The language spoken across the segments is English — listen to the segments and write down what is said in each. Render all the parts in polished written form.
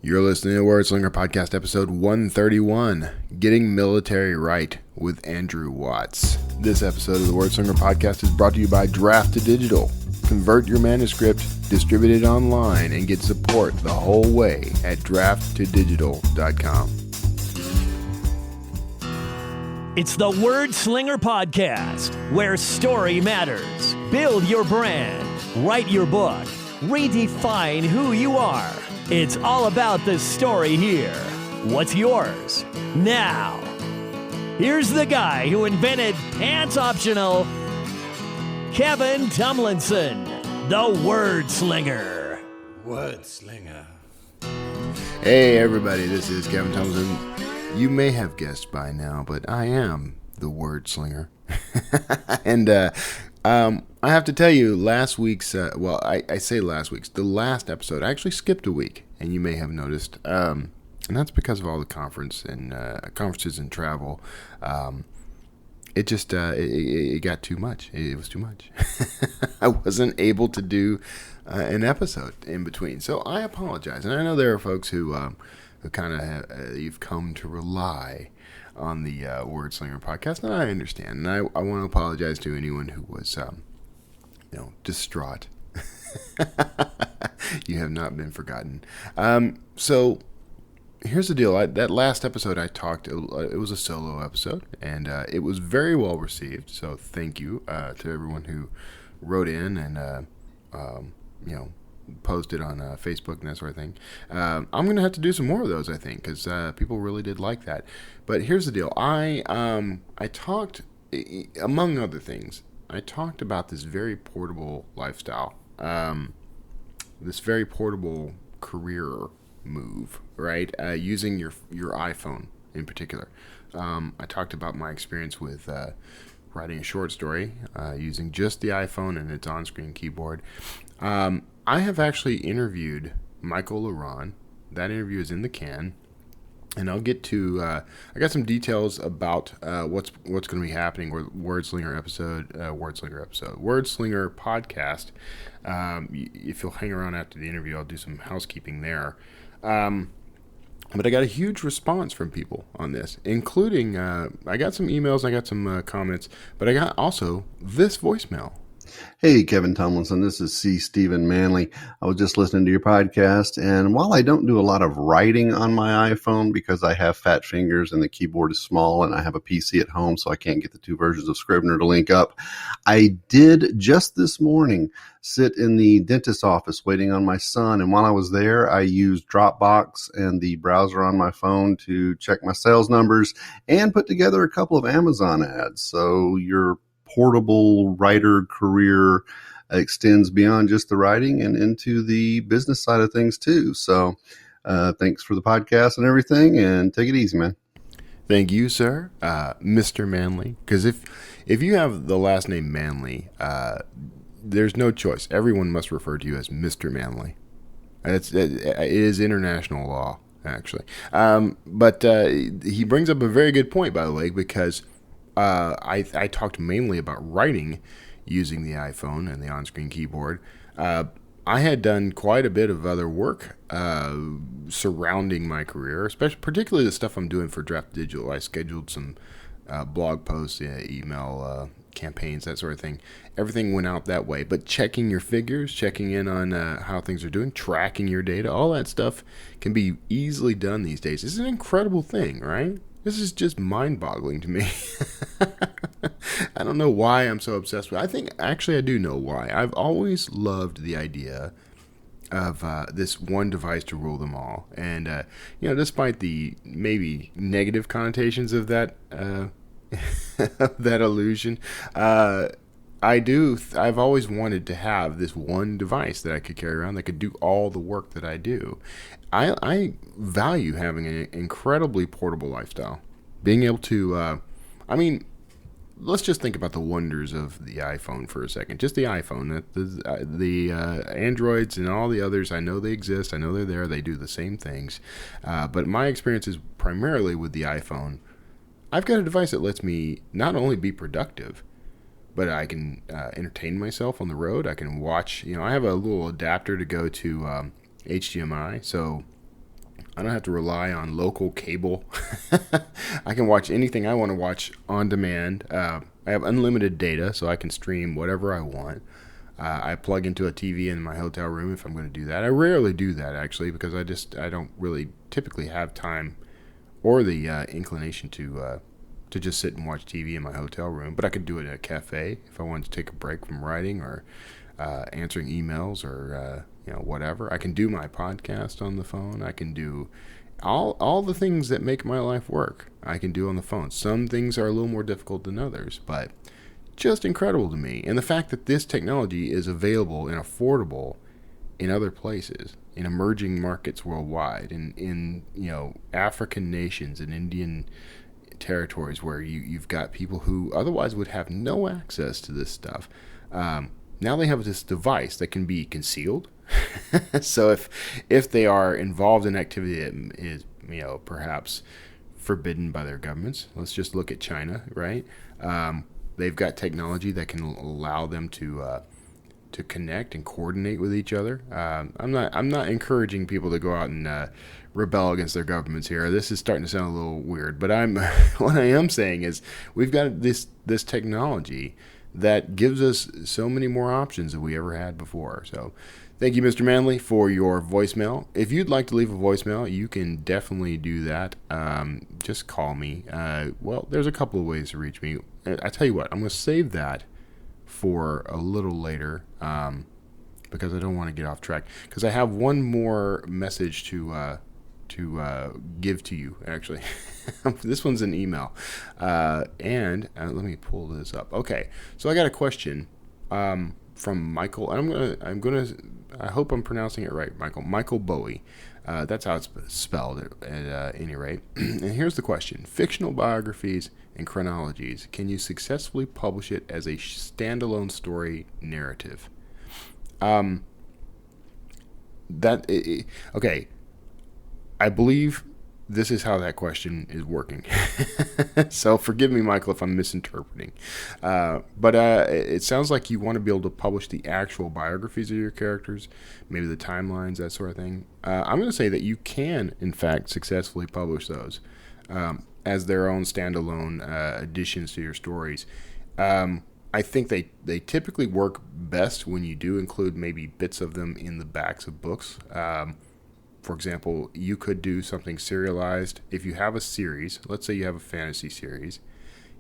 You're listening to Word Slinger Podcast, episode 131, Getting Military Right with Andrew Watts. This episode of the Word Slinger Podcast is brought to you by Draft to Digital. Convert your manuscript, distribute it online, and get support the whole way at drafttodigital.com. It's the Word Slinger Podcast, where story matters. Build your brand, write your book, redefine who you are. It's all about the story here. What's yours? Now, here's the guy who invented pants optional, Kevin Tomlinson, the Word Slinger. Word Slinger. Hey everybody, this is Kevin Tomlinson. You may have guessed by now, but I am the Word Slinger. And I have to tell you, last week's, I say last week's, the last episode, I actually skipped a week, and you may have noticed, and that's because of all the conferences and travel. It just, it got too much. It was too much. I wasn't able to do an episode in between, so I apologize. And I know there are folks who kind of you've come to rely on the Word Slinger Podcast, and I understand. And I want to apologize to anyone who was, distraught. You have not been forgotten. So here's the deal. That last episode I talked, it was a solo episode, and it was very well received. So thank you to everyone who wrote in and, posted on Facebook and that sort of thing. I'm going to have to do some more of those, I think, because people really did like that. But here's the deal. I talked, among other things, I talked about this very portable lifestyle, this very portable career move, right? Using your iPhone in particular. I talked about my experience with writing a short story using just the iPhone and its on-screen keyboard. I have actually interviewed Michael Laron. That interview is in the can, and I'll get to. I got some details about what's going to be happening with Word Slinger Podcast. If you'll hang around after the interview, I'll do some housekeeping there. But I got a huge response from people on this, including I got some emails, I got some comments, but I got also this voicemail. Hey, Kevin Tomlinson, this is C. Stephen Manley. I was just listening to your podcast, and while I don't do a lot of writing on my iPhone because I have fat fingers and the keyboard is small and I have a PC at home, so I can't get the two versions of Scrivener to link up, I did just this morning sit in the dentist's office waiting on my son, and while I was there, I used Dropbox and the browser on my phone to check my sales numbers and put together a couple of Amazon ads. So your portable writer career extends beyond just the writing and into the business side of things too. So thanks for the podcast and everything, and take it easy, man. Thank you, sir, Mr. Manley. Because if you have the last name Manley, there's no choice. Everyone must refer to you as Mr. Manley. It is international law, actually. But he brings up a very good point, by the way, because I talked mainly about writing using the iPhone and the on-screen keyboard. I had done quite a bit of other work surrounding my career, particularly the stuff I'm doing for Draft Digital. I scheduled some blog posts, email campaigns, that sort of thing. Everything went out that way. But checking your figures, checking in on how things are doing, tracking your data, all that stuff can be easily done these days. It's an incredible thing, right? This is just mind-boggling to me. I don't know why I'm so obsessed with it. I think, actually, I do know why. I've always loved the idea of this one device to rule them all. And, despite the maybe negative connotations of that that illusion, I've always wanted to have this one device that I could carry around that could do all the work that I do. I value having an incredibly portable lifestyle. Being able to, let's just think about the wonders of the iPhone for a second. Just the iPhone. The Androids and all the others, I know they exist. I know they're there. They do the same things. But my experience is primarily with the iPhone. I've got a device that lets me not only be productive, but I can entertain myself on the road. I can watch, I have a little adapter to go to HDMI, so I don't have to rely on local cable. I can watch anything I want to watch on demand. I have unlimited data, so I can stream whatever I want. I plug into a TV in my hotel room if I'm going to do that. I rarely do that, actually, because I don't really typically have time or the inclination to just sit and watch TV in my hotel room. But I could do it at a cafe if I wanted to take a break from writing or answering emails or whatever. I can do my podcast on the phone. I can do all the things that make my life work. I can do on the phone. Some things are a little more difficult than others, but just incredible to me. And the fact that this technology is available and affordable in other places, in emerging markets worldwide, in African nations and Indian territories where you've got people who otherwise would have no access to this stuff. Now they have this device that can be concealed. So if they are involved in activity that is perhaps forbidden by their governments, let's just look at China, right? They've got technology that can allow them to connect and coordinate with each other. I'm not encouraging people to go out and rebel against their governments here. This is starting to sound a little weird, but what I am saying is we've got this technology that gives us so many more options than we ever had before. So thank you, Mr. Manley, for your voicemail. If you'd like to leave a voicemail, you can definitely do that. Just call me. Well, there's a couple of ways to reach me. I tell you what, I'm going to save that for a little later because I don't want to get off track. Because I have one more message to give to you, actually. This one's an email. And let me pull this up. Okay, so I got a question from Michael. I hope I'm pronouncing it right, Michael Bowie. That's how it's spelled at any rate. And here's the question. Fictional biographies and chronologies, can you successfully publish it as a standalone story narrative? Okay. I believe this is how that question is working. So forgive me, Michael, if I'm misinterpreting. But it sounds like you want to be able to publish the actual biographies of your characters, maybe the timelines, that sort of thing. I'm going to say that you can, in fact, successfully publish those as their own standalone additions to your stories. I think they typically work best when you do include maybe bits of them in the backs of books. For example, you could do something serialized. If you have a series, let's say you have a fantasy series,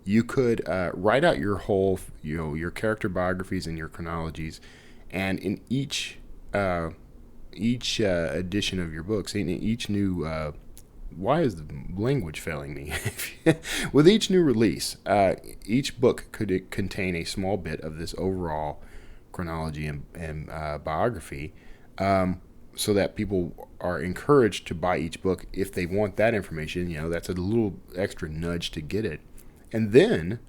you could write out your whole, your character biographies and your chronologies, and in each edition of your books, in each new, why is the language failing me? With each new release, each book could contain a small bit of this overall chronology and biography. So that people are encouraged to buy each book if they want that information. That's a little extra nudge to get it. And then,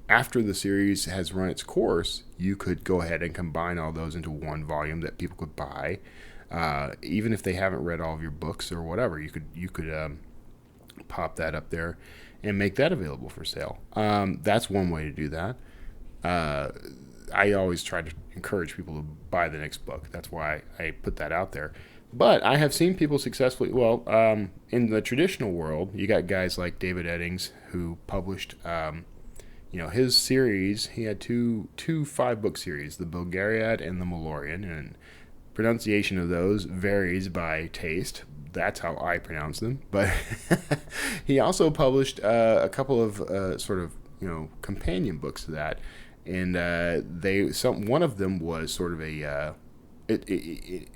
after the series has run its course, you could go ahead and combine all those into one volume that people could buy. Even if they haven't read all of your books or whatever, you could pop that up there and make that available for sale. That's one way to do that. I always try to encourage people to buy the next book. That's why I put that out there. But I have seen people successfully, in the traditional world, you got guys like David Eddings who published, his series. He had two 5-book series, the Bulgariad and the Malorian, and pronunciation of those varies by taste. That's how I pronounce them. But he also published a couple of companion books to that. And one of them was sort of a,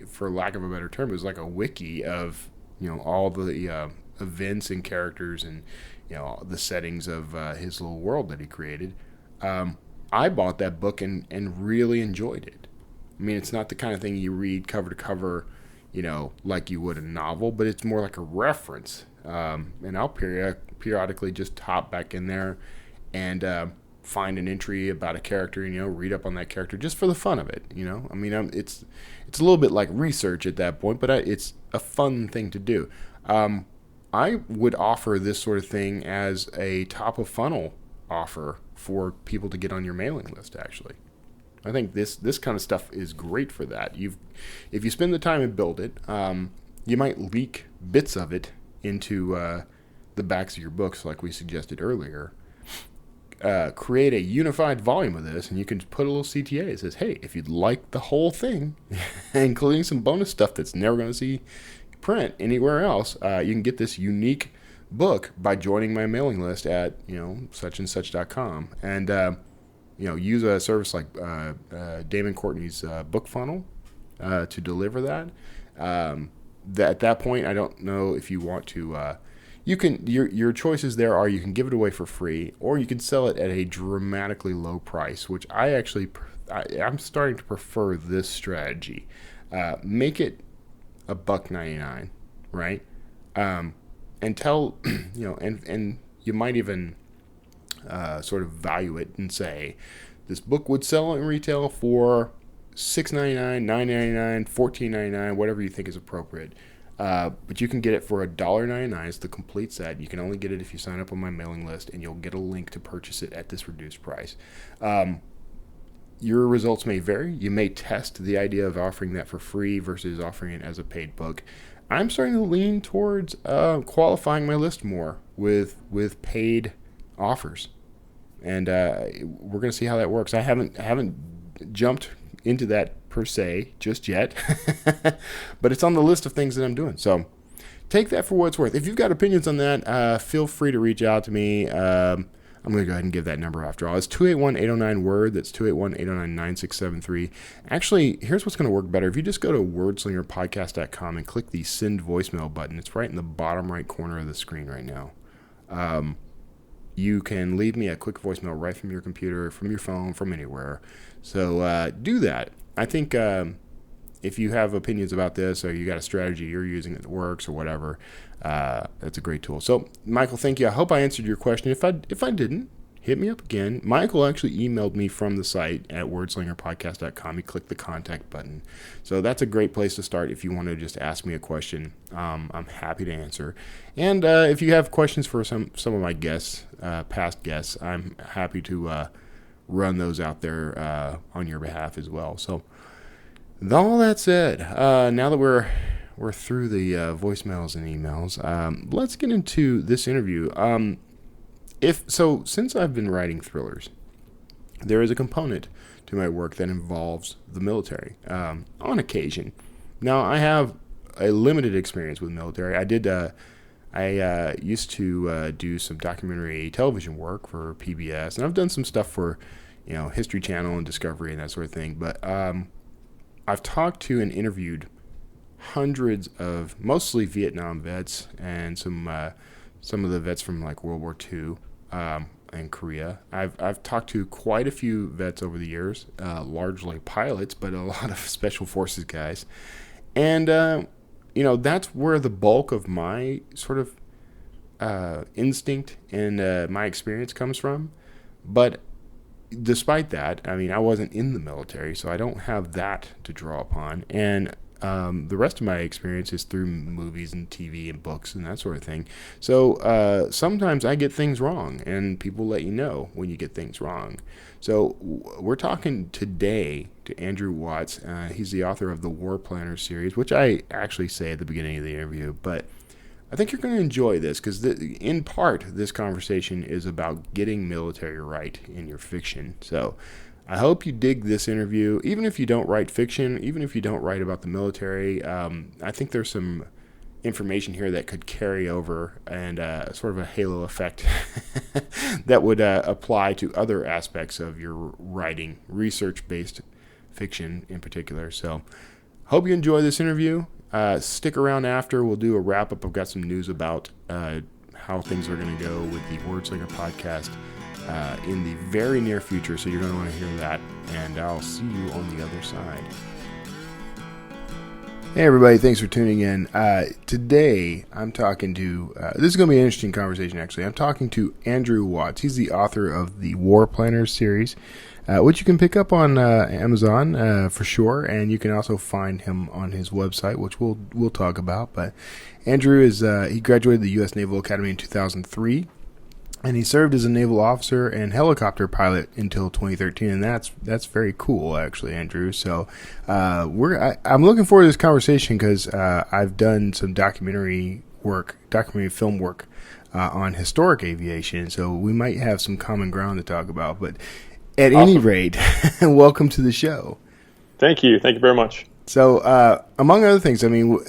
for lack of a better term, it was like a wiki of all the events and characters and the settings of his little world that he created. I bought that book and really enjoyed it. I mean, it's not the kind of thing you read cover to cover, like you would a novel, but it's more like a reference. And I'll periodically just hop back in there and find an entry about a character, read up on that character just for the fun of it, I mean, it's a little bit like research at that point, but it's a fun thing to do. I would offer this sort of thing as a top of funnel offer for people to get on your mailing list, actually. I think this kind of stuff is great for that. If you spend the time and build it, you might leak bits of it into the backs of your books, like we suggested earlier. Create a unified volume of this, and you can put a little CTA that says, hey, if you'd like the whole thing, including some bonus stuff that's never going to see print anywhere else, you can get this unique book by joining my mailing list at, suchandsuch.com. And, use a service like Damon Courtney's book funnel to deliver that. At that point, I don't know if you want to... you can your choices there are you can give it away for free, or you can sell it at a dramatically low price, which I'm starting to prefer this strategy. Make it $1.99, right? And tell and you might even sort of value it and say this book would sell in retail for $6.99, $9.99, $14.99, whatever you think is appropriate. But you can get it for $1.99. It's the complete set. You can only get it if you sign up on my mailing list, and you'll get a link to purchase it at this reduced price. Your results may vary. You may test the idea of offering that for free versus offering it as a paid book. I'm starting to lean towards qualifying my list more with paid offers, and we're going to see how that works. I haven't jumped into that per se just yet, but it's on the list of things that I'm doing. So take that for what it's worth. If you've got opinions on that, feel free to reach out to me. I'm going to go ahead and give that number after all. It's 281-809-WORD. That's 281-809-9673. Actually, here's what's going to work better. If you just go to wordslingerpodcast.com and click the send voicemail button, it's right in the bottom right corner of the screen right now. You can leave me a quick voicemail right from your computer, from your phone, from anywhere. So do that. I think if you have opinions about this, or you got a strategy you're using that works or whatever, that's a great tool. So, Michael, thank you. I hope I answered your question. If I didn't, hit me up again. Michael actually emailed me from the site at wordslingerpodcast.com. He clicked the contact button. So that's a great place to start if you want to just ask me a question. I'm happy to answer. And if you have questions for some of my guests, past guests, I'm happy to run those out there on your behalf as well. So with all that said, now that we're through the voicemails and emails, let's get into this interview. Since I've been writing thrillers, there is a component to my work that involves the military on occasion. Now, I have a limited experience with military. I used to do some documentary television work for PBS, and I've done some stuff for History Channel and Discovery and that sort of thing. But I've talked to and interviewed hundreds of mostly Vietnam vets and some of the vets from like World War II and Korea. I've talked to quite a few vets over the years, largely pilots, but a lot of special forces guys. And that's where the bulk of my sort of instinct and my experience comes from. But despite that, I wasn't in the military, so I don't have that to draw upon. And the rest of my experience is through movies and TV and books and that sort of thing. So sometimes I get things wrong, and people let you know when you get things wrong. So we're talking today to Andrew Watts. He's the author of the War Planners series, which I actually say at the beginning of the interview. But I think you're going to enjoy this because, in part, this conversation is about getting military right in your fiction. So I hope you dig this interview. Even if you don't write fiction, even if you don't write about the military, I think there's some information here that could carry over and sort of a halo effect that would apply to other aspects of your writing, research-based fiction in particular. So hope you enjoy this interview. Stick around after. We'll do a wrap-up. I've got some news about how things are going to go with the Wordslinger podcast in the very near future, so you're going to want to hear that, and I'll see you on the other side. Hey everybody, thanks for tuning in. Today I'm talking to, this is going to be an interesting conversation actually. I'm talking to Andrew Watts. He's the author of the War Planners series, which you can pick up on Amazon for sure, and you can also find him on his website, which we'll talk about. But Andrew he graduated the US Naval Academy in 2003. And he served as a naval officer and helicopter pilot until 2013, and that's very cool, actually, Andrew. So I'm looking forward to this conversation because I've done some documentary film work on historic aviation, so we might have some common ground to talk about. But at any rate, welcome to the show. Thank you very much. So among other things, I mean,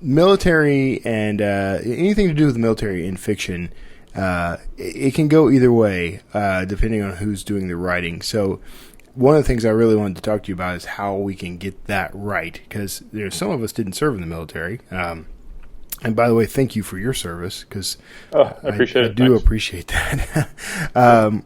military and anything to do with the military in fiction. It can go either way, depending on who's doing the writing. So one of the things I really wanted to talk to you about is how we can get that right, because some of us didn't serve in the military. And by the way, thank you for your service, because I appreciate it. I do appreciate that.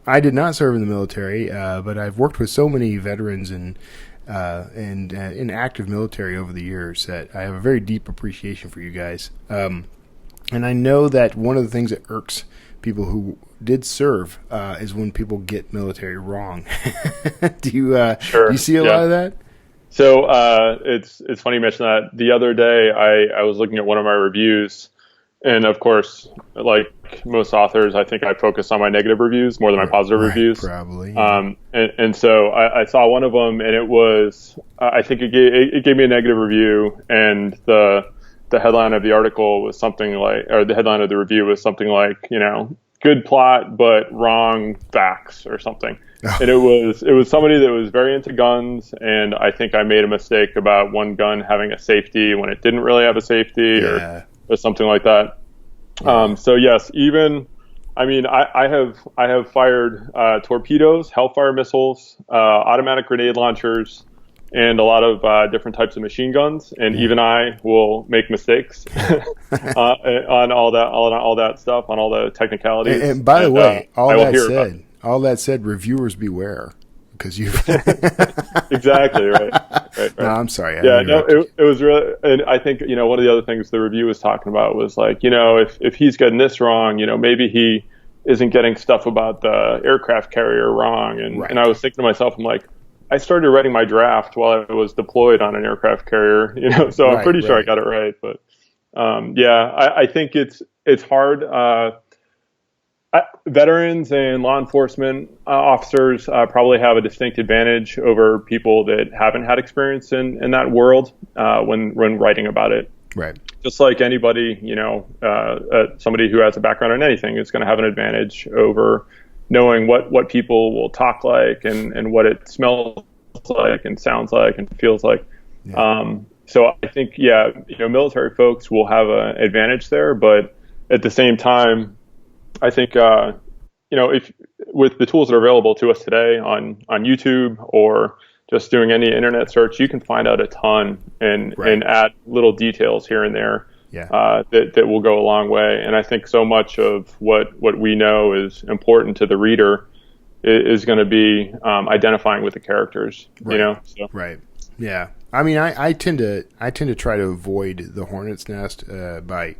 I did not serve in the military, but I've worked with so many veterans and in active military over the years that I have a very deep appreciation for you guys. And I know that one of the things that irks people who did serve is when people get military wrong. Do you see a lot of that? So it's funny you mention that. The other day I was looking at one of my reviews, and of course, like most authors, I think I focus on my negative reviews more than my positive reviews. Probably. Yeah. And so I saw one of them, and it was I think it gave me a negative review, and the headline of the article was something like, or the headline of the review was something like, good plot but wrong facts or something. And it was somebody that was very into guns, and I think I made a mistake about one gun having a safety when it didn't really have a safety, or something like that. Yeah. So yes, I have fired torpedoes, Hellfire missiles, automatic grenade launchers, and a lot of different types of machine guns, and even I will make mistakes on all that stuff, on all the technicalities. And by the way, all that said, reviewers beware, because you exactly right. No, I'm sorry. It was really, and I think one of the other things the review was talking about was like, if he's getting this wrong, maybe he isn't getting stuff about the aircraft carrier wrong, and I was thinking to myself, I'm like, I started writing my draft while I was deployed on an aircraft carrier, so I'm pretty sure I got it right. But I think it's hard. Veterans and law enforcement officers probably have a distinct advantage over people that haven't had experience in that world when writing about it. Right. Just like anybody, somebody who has a background in anything is going to have an advantage over knowing what people will talk like and what it smells like and sounds like and feels like. Yeah. So I think, military folks will have an advantage there, but at the same time, I think, if with the tools that are available to us today on YouTube or just doing any internet search, you can find out a ton and add little details here and there. Yeah. That will go a long way. And I think so much of what we know is important to the reader is going to be identifying with the characters, So. Right. Yeah. I mean, I tend to try to avoid the hornet's nest by,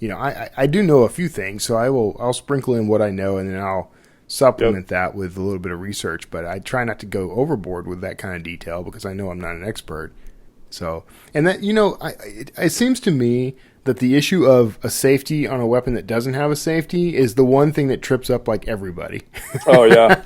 I do know a few things, so I'll sprinkle in what I know, and then I'll supplement that with a little bit of research, but I try not to go overboard with that kind of detail because I know I'm not an expert. So, and that, it seems to me that the issue of a safety on a weapon that doesn't have a safety is the one thing that trips up like everybody. Oh yeah.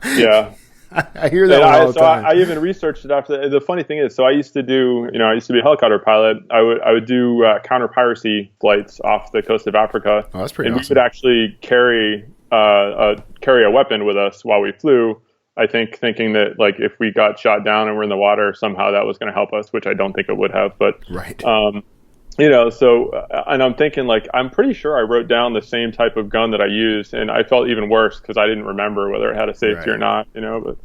Yeah. I hear that all the time. I even researched it after the funny thing is, so I used to be a helicopter pilot. I would do counter-piracy flights off the coast of Africa. Oh, that's pretty awesome. We would actually carry a weapon with us while we flew. I think thinking that like if we got shot down and we're in the water, somehow that was going to help us, which I don't think it would have. But right. And I'm thinking like I'm pretty sure I wrote down the same type of gun that I used, and I felt even worse because I didn't remember whether it had a safety or not. But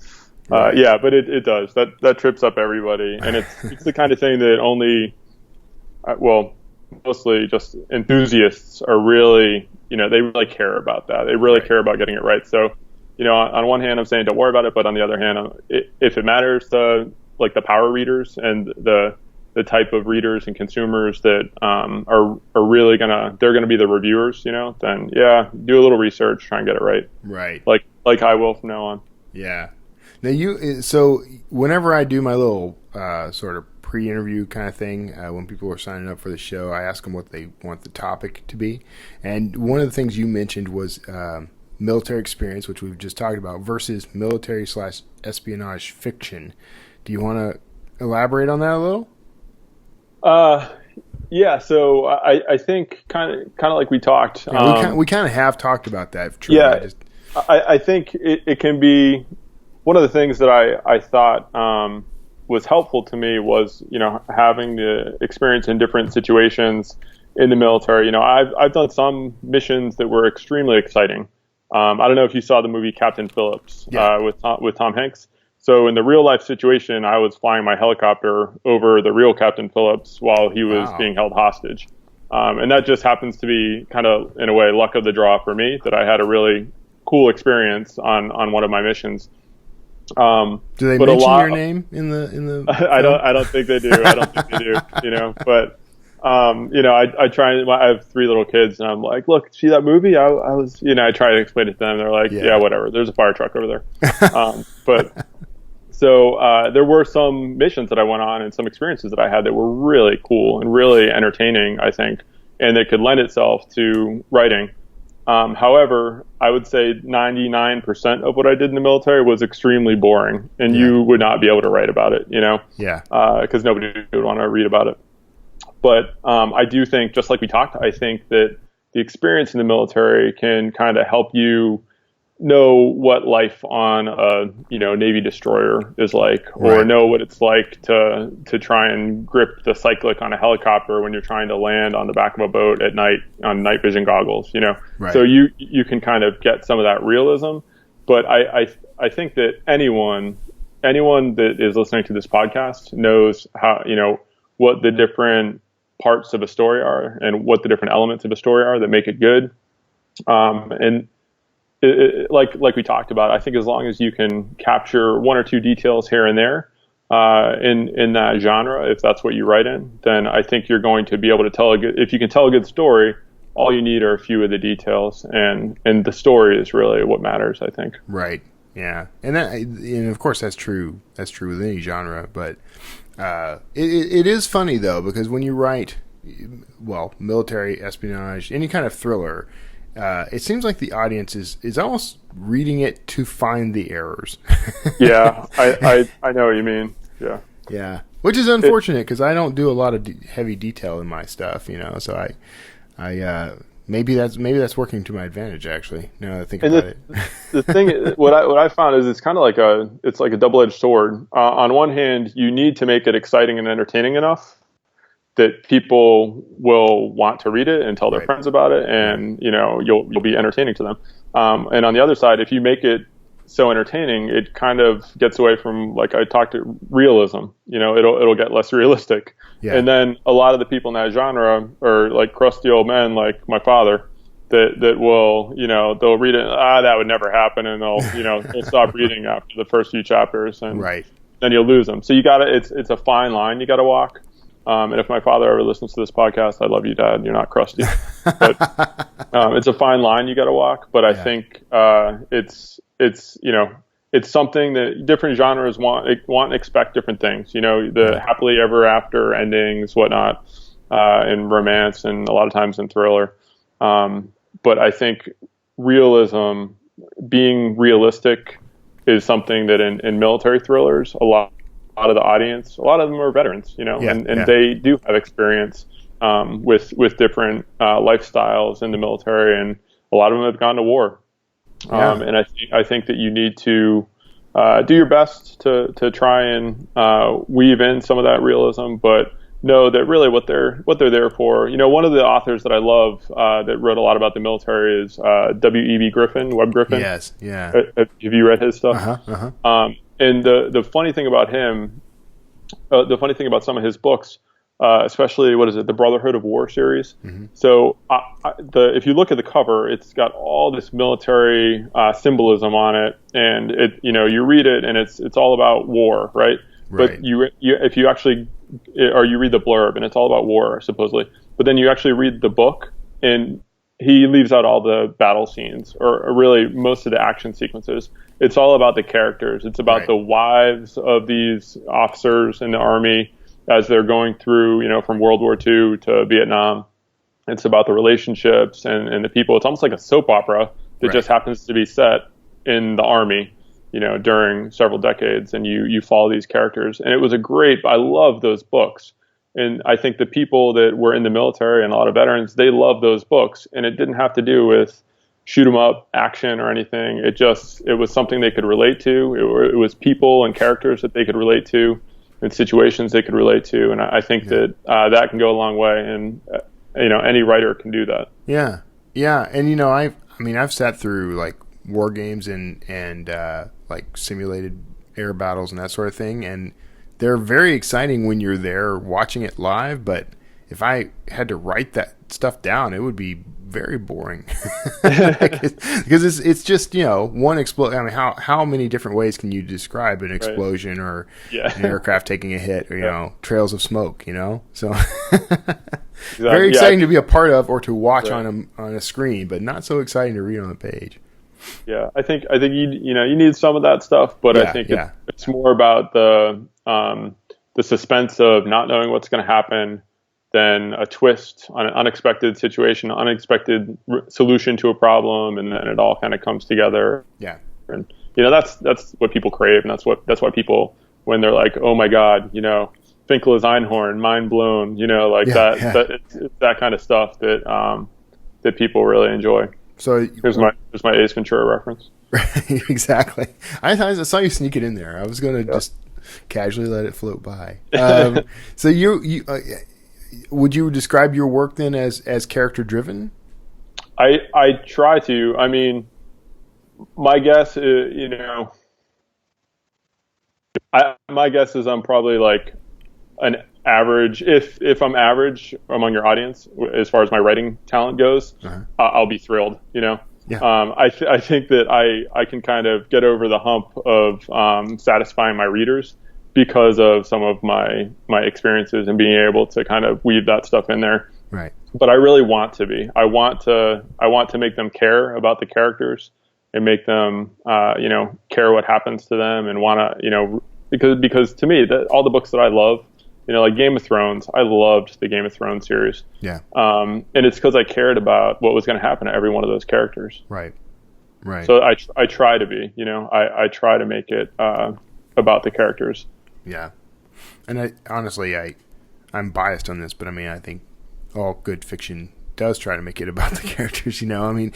but it does. That trips up everybody, and it's the kind of thing that only, mostly just enthusiasts are really, they really care about that. They really care about getting it right. So. On one hand, I'm saying don't worry about it, but on the other hand, if it matters to like the power readers and the type of readers and consumers that are really they're gonna be the reviewers, then do a little research, try and get it right. Right. Like I will from now on. Yeah. Now so whenever I do my little sort of pre-interview kind of thing. When people are signing up for the show, I ask them what they want the topic to be. And one of the things you mentioned was military experience, which we've just talked about, versus military/espionage fiction. Do you want to elaborate on that a little? Yeah. So I think kind of like we talked. Yeah, we kind of have talked about that. True. Yeah. I think it can be one of the things that I thought was helpful to me was, having the experience in different situations in the military. I've done some missions that were extremely exciting. I don't know if you saw the movie Captain Phillips with Tom Hanks. So in the real life situation, I was flying my helicopter over the real Captain Phillips while he was being held hostage. And that just happens to be kind of, in a way, luck of the draw for me, that I had a really cool experience on one of my missions. Do they mention your name in the I don't think they do. But I try. I have 3 little kids, and I'm like, look, see that movie? I was, I try to explain it to them. They're like, yeah, whatever. There's a fire truck over there. So there were some missions that I went on and some experiences that I had that were really cool and really entertaining, I think, and that could lend itself to writing. However, I would say 99% of what I did in the military was extremely boring, and you would not be able to write about it, because nobody would want to read about it. But I do think, just like we talked, I think that the experience in the military can kind of help you know what life on a Navy destroyer is like, or know what it's like to try and grip the cyclic on a helicopter when you're trying to land on the back of a boat at night on night vision goggles. So you can kind of get some of that realism. But I think that anyone that is listening to this podcast knows how what the different parts of a story are and what the different elements of a story are that make it good. And like we talked about, I think as long as you can capture 1 or 2 details here and there in that genre, if that's what you write in, then I think you're going to be able to if you can tell a good story, all you need are a few of the details, and the story is really what matters, I think. Right. Yeah. And of course that's true. That's true with any genre, but it is funny though, because when you write, military, espionage, any kind of thriller, it seems like the audience is almost reading it to find the errors. Yeah, I know what you mean. Yeah, which is unfortunate because I don't do a lot of heavy detail in my stuff, So I maybe that's working to my advantage actually. Now that I think about it. The thing, what I found is it's kind of like a double-edged sword. On one hand, you need to make it exciting and entertaining enough that people will want to read it and tell their friends about it, and you'll be entertaining to them. And on the other side, if you make it so entertaining, it kind of gets away from, like I talked to, realism. It'll get less realistic. Yeah. And then a lot of the people in that genre are like crusty old men, like my father, that will they'll read it. That would never happen, and they'll stop reading after the first few chapters, and then you'll lose them. So you gotta it's a fine line you gotta walk. And if my father ever listens to this podcast, I love you, Dad. You're not crusty, but it's a fine line you got to walk. But I think it's something that different genres want and expect different things. The happily ever after endings, whatnot, in romance and a lot of times in thriller. But I think realism, being realistic, is something that in military thrillers, a lot of the audience, a lot of them are veterans, and they do have experience with different lifestyles in the military, and a lot of them have gone to war. And I think that you need to do your best to try and weave in some of that realism, but know that really what they're there for. One of the authors that I love that wrote a lot about the military is W.E.B. Griffin, Webb Griffin. Yes, yeah. Have you read his stuff? And the funny thing about him, the funny thing about some of his books, especially the Brotherhood of War series. Mm-hmm. So if you look at the cover, it's got all this military symbolism on it, and you read it and it's all about war, right? But if you actually, or you read the blurb and it's all about war supposedly, but then you actually read the book and he leaves out all the battle scenes, or really most of the action sequences. It's all about the characters. It's about the wives of these officers in the army, as they're going through, from World War II to Vietnam. It's about the relationships and the people. It's almost like a soap opera that Right. just happens to be set in the Army, during several decades, and you follow these characters. And it was I love those books. And I think the people that were in the military and a lot of veterans, they love those books. And it didn't have to do with shoot 'em up action or anything. It was something they could relate to. It was people and characters that they could relate to and situations they could relate to. And I think that that can go a long way. And, any writer can do that. Yeah. Yeah. And, I've sat through like war games and like simulated air battles and that sort of thing. And they're very exciting when you're there watching it live. But if I had to write that stuff down, it would be very boring because it's just, one explosion. I mean, how many different ways can you describe an explosion or an aircraft taking a hit or, trails of smoke, so very exciting to be a part of or to watch on a screen, but not so exciting to read on a page. Yeah, I think you need some of that stuff, but I think it's more about the suspense of not knowing what's going to happen than a twist on an unexpected situation, unexpected solution to a problem, and then it all kind of comes together. Yeah, and that's what people crave, and that's why people, when they're like, oh my God, Finkel is Einhorn, mind blown, it's that kind of stuff that people really enjoy. So here's my Ace Ventura reference. Exactly. I saw you sneak it in there. I was going to just casually let it float by. So you would you describe your work then as character driven? I try to. I mean, my guess is, my guess is I'm probably like an average. If I'm average among your audience as far as my writing talent goes, I'll be thrilled. Yeah. I think that I can kind of get over the hump of satisfying my readers because of some of my experiences and being able to kind of weave that stuff in there. Right. But I really want to be. I want to make them care about the characters and make them care what happens to them and want to because to me all the books that I love, like Game of Thrones, I loved the Game of Thrones series. Yeah. And it's because I cared about what was going to happen to every one of those characters. Right. Right. So I try to be, I try to make it about the characters. Yeah. And I'm biased on this, but I think all good fiction does try to make it about the characters, even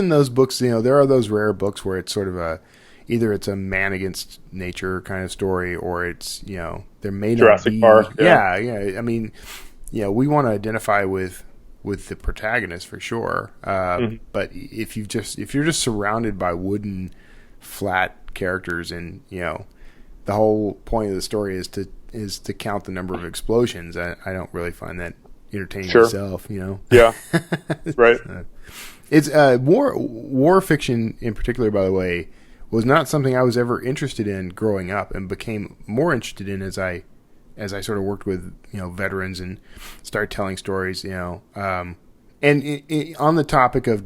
those books, there are those rare books where it's sort of either it's a man against nature kind of story, or it's, there may not Jurassic be. Park. Yeah. We want to identify with the protagonist for sure. But if you're just surrounded by wooden, flat characters, and the whole point of the story is to count the number of explosions, I don't really find that entertaining myself. Yeah. Right. It's war fiction in particular, by the way, was not something I was ever interested in growing up, and became more interested in as I sort of worked with veterans and started telling stories. And on the topic of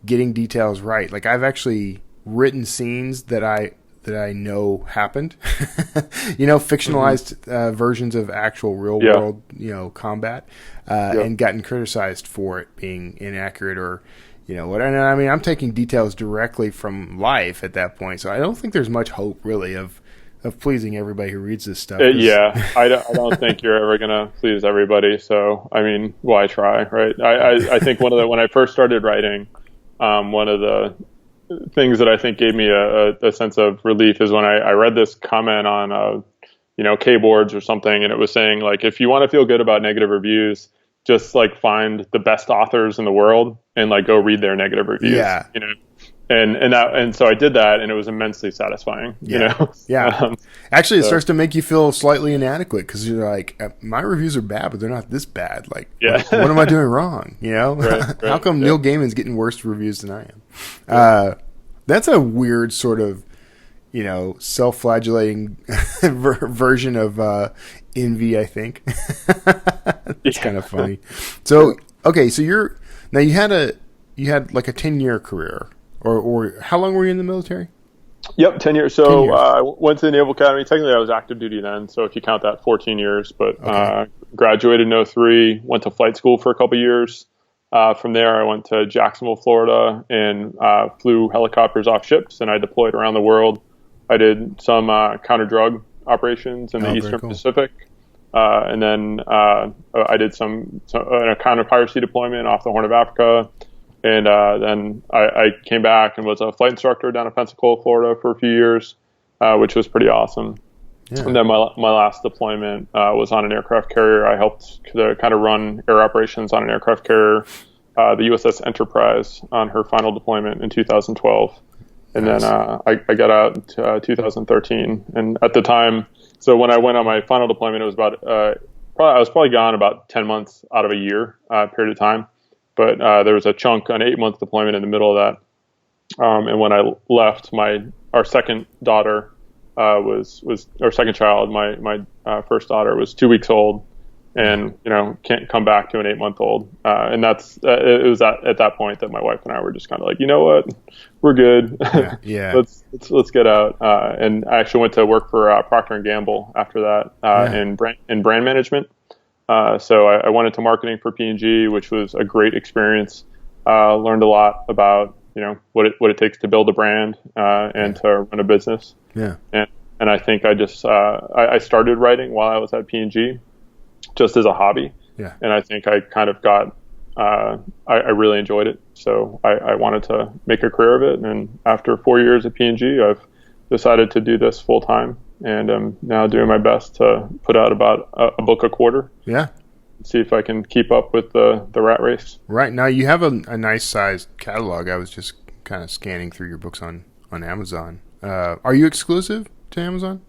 getting details right, like I've actually written scenes that I know happened, fictionalized versions of actual real world combat, and gotten criticized for it being inaccurate or. What? And I'm taking details directly from life at that point, so I don't think there's much hope really of pleasing everybody who reads this stuff. I don't think you're ever gonna please everybody. So why try, right? I think when I first started writing, one of the things that I think gave me a sense of relief is when I read this comment on K-boards or something, and it was saying like, if you want to feel good about negative reviews, just like find the best authors in the world and like go read their negative reviews. Yeah. And so I did that, and it was immensely satisfying. Yeah. Actually, it starts to make you feel slightly inadequate because you're like, my reviews are bad, but they're not this bad. Like, what am I doing wrong? Right, how come Neil Gaiman's getting worse reviews than I am? That's a weird sort of, self-flagellating version of envy, I think. It's kind of funny. So, okay, so you had like a 10-year career, or how long were you in the military? Yep, 10 years. 10 So years. I went to the Naval Academy. Technically, I was active duty then, so if you count that, 14 years. But Okay. graduated in '03, went to flight school for a couple years. From there, I went to Jacksonville, Florida, and flew helicopters off ships, and I deployed around the world. I did some counter-drug operations in the Very Eastern cool. Pacific. And then I did some a counter-piracy deployment off the Horn of Africa. And then I came back and was a flight instructor down in Pensacola, Florida for a few years, which was pretty awesome. Yeah. And then my last deployment was on an aircraft carrier. I helped to kind of run air operations on an aircraft carrier, the USS Enterprise, on her final deployment in 2012. And Nice. then I got out in 2013. And at the time, so when I went on my final deployment, it was about I was probably gone about 10 months out of a year period of time. But there was a chunk, an 8-month deployment in the middle of that. And when I left, our second daughter was our second child. My first daughter was 2 weeks old, and can't come back to an 8-month-old. And that's it was at that point that my wife and I were just kind of like, you know what, we're good. Yeah. let's get out. And I actually went to work for Procter and Gamble after that in brand management. So I went into marketing for P&G, which was a great experience. Learned a lot about what it takes to build a brand and to run a business. Yeah. And I think I just I started writing while I was at P&G, just as a hobby. Yeah. And I think I kind of got I really enjoyed it, so I wanted to make a career of it. And after 4 years at P&G, I've decided to do this full time. And I'm now doing my best to put out about a book a quarter. Yeah. See if I can keep up with the rat race. Right. Now you have a nice sized catalog. I was just kind of scanning through your books on Amazon. Are you exclusive to Amazon?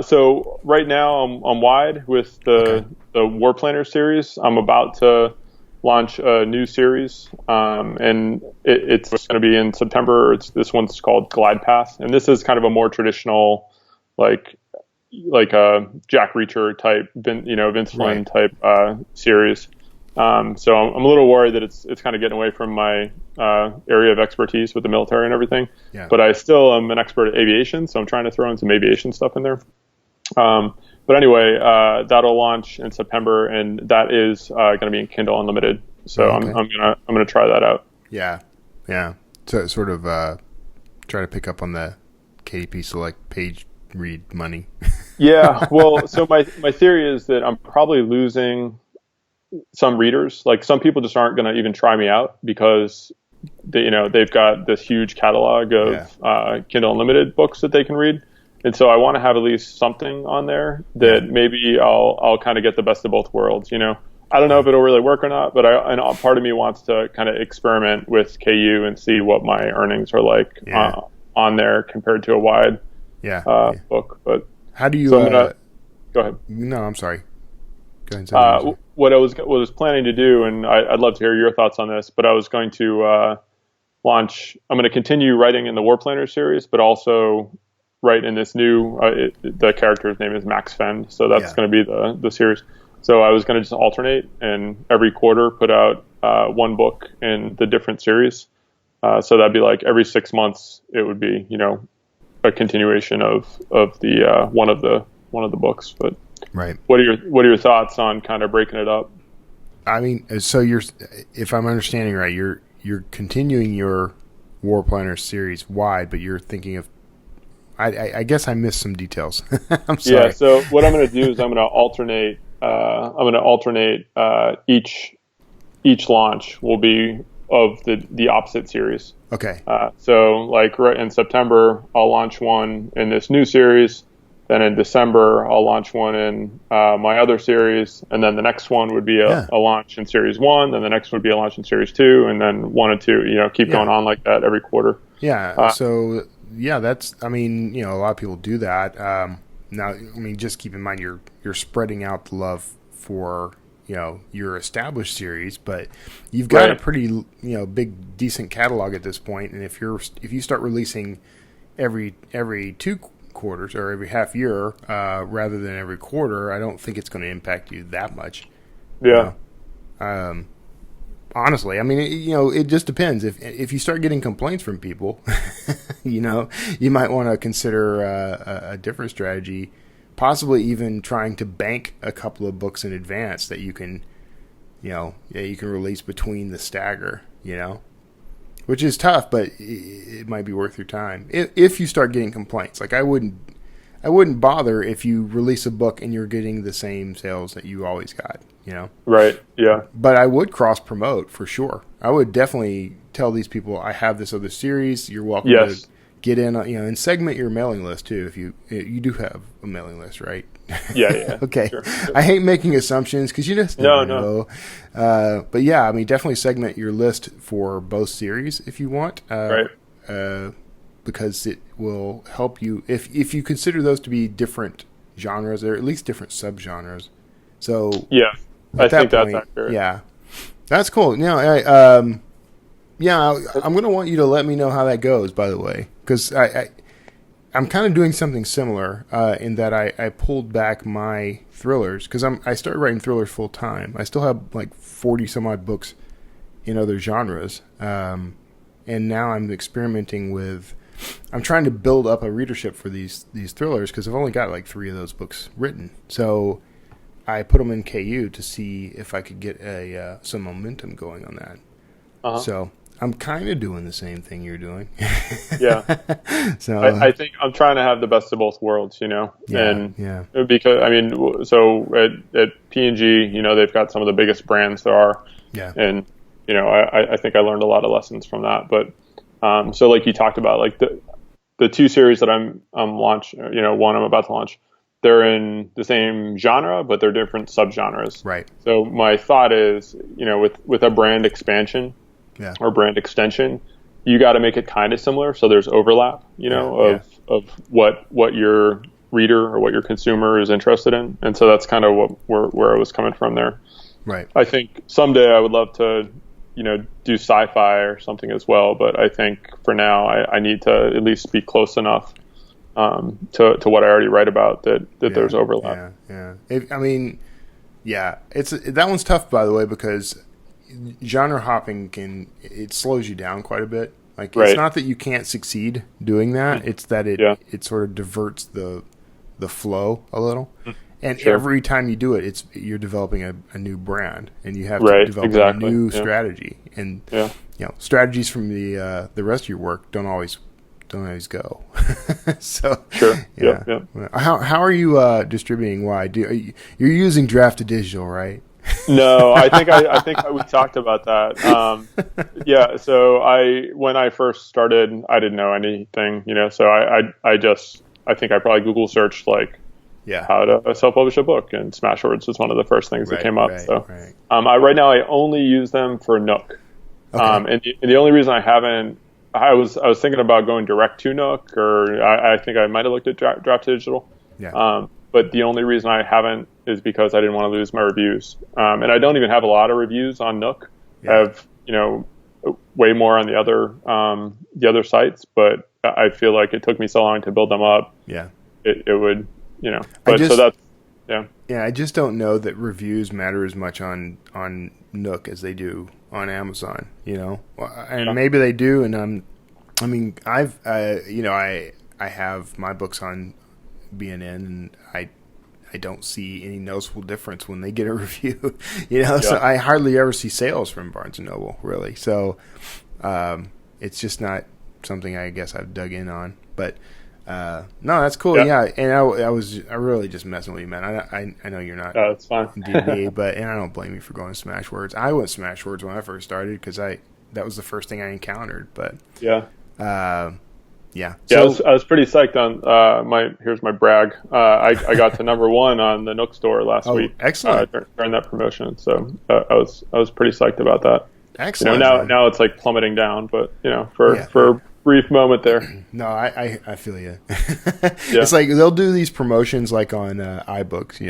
So right now I'm wide with the War Planner series. I'm about to launch a new series, and it's going to be in September. This one's called Glide Path, and this is kind of a more traditional, like a Jack Reacher type, Vince Flynn type series. So I'm a little worried that it's kind of getting away from my area of expertise with the military and everything. Yeah. But I still am an expert at aviation, so I'm trying to throw in some aviation stuff in there. But anyway, that'll launch in September, and that is going to be in Kindle Unlimited. So Okay. I'm gonna try that out. Yeah. Yeah. So sort of try to pick up on the KDP Select page read money. Yeah. Well, so my theory is that I'm probably losing some readers. Like some people just aren't going to even try me out because they've got this huge catalog of Kindle Unlimited books that they can read. And so I want to have at least something on there that maybe I'll kind of get the best of both worlds. I don't know if it'll really work or not, but and part of me wants to kind of experiment with KU and see what my earnings are like on there compared to a wide book. But how do you? So I'm gonna, go ahead. No, I'm sorry. Go ahead. What I was planning to do, and I'd love to hear your thoughts on this, but I was going to launch. I'm going to continue writing in the War Planner series, but also write in this new. The character's name is Max Fend, so that's going to be the series. So I was going to just alternate and every quarter put out one book in the different series. So that'd be like every 6 months it would be a continuation of the one of the books. But right. What are your thoughts on kind of breaking it up? I mean, so if I'm understanding right, you're continuing your War Planner series wide, but you're thinking of. I guess I missed some details. I'm sorry. Yeah. So what I'm going to do is I'm going to alternate. Each launch will be of the opposite series. Okay. So like right in September, I'll launch one in this new series. Then in December, I'll launch one in my other series, and then the next one would be a launch in Series 1, then the next one would be a launch in Series 2, and then 1 and 2, keep going on like that every quarter. Yeah, so, that's, a lot of people do that. Now, just keep in mind you're spreading out the love for, your established series, but you've got a pretty, big, decent catalog at this point, and if you start releasing every 2 quarters or every half year rather than every quarter, I don't think it's going to impact you that much. Yeah. honestly. I mean, it just depends. If you start getting complaints from people, you might want to consider a different strategy, possibly even trying to bank a couple of books in advance that you can release between the stagger, which is tough, but it might be worth your time. If you start getting complaints, like I wouldn't bother if you release a book and you're getting the same sales that you always got, Right. Yeah. But I would cross promote for sure. I would definitely tell these people, I have this other series. You're welcome to get in, and segment your mailing list too. If you do have a mailing list, right? Yeah. Okay. Sure. I hate making assumptions because you just never know. But yeah, I mean, definitely segment your list for both series if you want. Right. Because it will help you if you consider those to be different genres, or at least different subgenres. So yeah, I think that's accurate. Yeah, that's cool. I'm gonna want you to let me know how that goes. By the way, because I'm kind of doing something similar in that I pulled back my thrillers because I started writing thrillers full time. I still have like 40 some odd books in other genres, and now I'm experimenting with. I'm trying to build up a readership for these thrillers because I've only got like 3 of those books written. So I put them in KU to see if I could get some momentum going on that. Uh-huh. So I'm kind of doing the same thing you're doing. Yeah. So I think I'm trying to have the best of both worlds, Yeah. Because I mean, so at P&G, they've got some of the biggest brands there are. Yeah. And I think I learned a lot of lessons from that, but. So like you talked about, like the 2 series that I'm launch, one I'm about to launch, they're in the same genre, but they're different subgenres. Right. So my thought is, with a brand expansion or brand extension, you got to make it kind of similar. So there's overlap, of what your reader or what your consumer is interested in. And so that's kind of where I was coming from there. Right. I think someday I would love to, do sci-fi or something as well. But I think for now, I need to at least be close enough to what I already write about that there's overlap. Yeah. That one's tough, by the way, because genre hopping it slows you down quite a bit. Like It's not that you can't succeed doing that; it's that it sort of diverts the flow a little. And every time you do it, you're developing a new brand, and you have to develop a new strategy. And strategies from the rest of your work don't always go. So How are you distributing? Why you're using draft to digital, right? No, I think we talked about that. So when I first started, I didn't know anything, So I think I probably Google searched how to self-publish a book, and Smashwords was one of the first things that came up. Right now I only use them for Nook. Okay. And the only reason I haven't, I was thinking about going direct to Nook, or I think I might have looked at Draft to Digital. Yeah. But the only reason I haven't is because I didn't want to lose my reviews. And I don't even have a lot of reviews on Nook. Yeah. I have, way more on the other sites, but I feel like it took me so long to build them up. Yeah. It would. I just don't know that reviews matter as much on Nook as they do on Amazon, and maybe they do. And I have my books on BNN, and I don't see any noticeable difference when they get a review, So I hardly ever see sales from Barnes and Noble, really. So it's just not something I guess I've dug in on, but. No, that's cool. Yeah, and I really just messing with you, man. I know you're not. That's fine. DB, and I don't blame you for going to Smashwords. I went Smashwords when I first started because that was the first thing I encountered. But So, I was pretty psyched on here's my brag. I got to number 1 on the Nook store last week. Excellent. During that promotion, so I was pretty psyched about that. Excellent. Now it's like plummeting down, but for brief moment there. No, I feel you. It's like they'll do these promotions like on iBooks,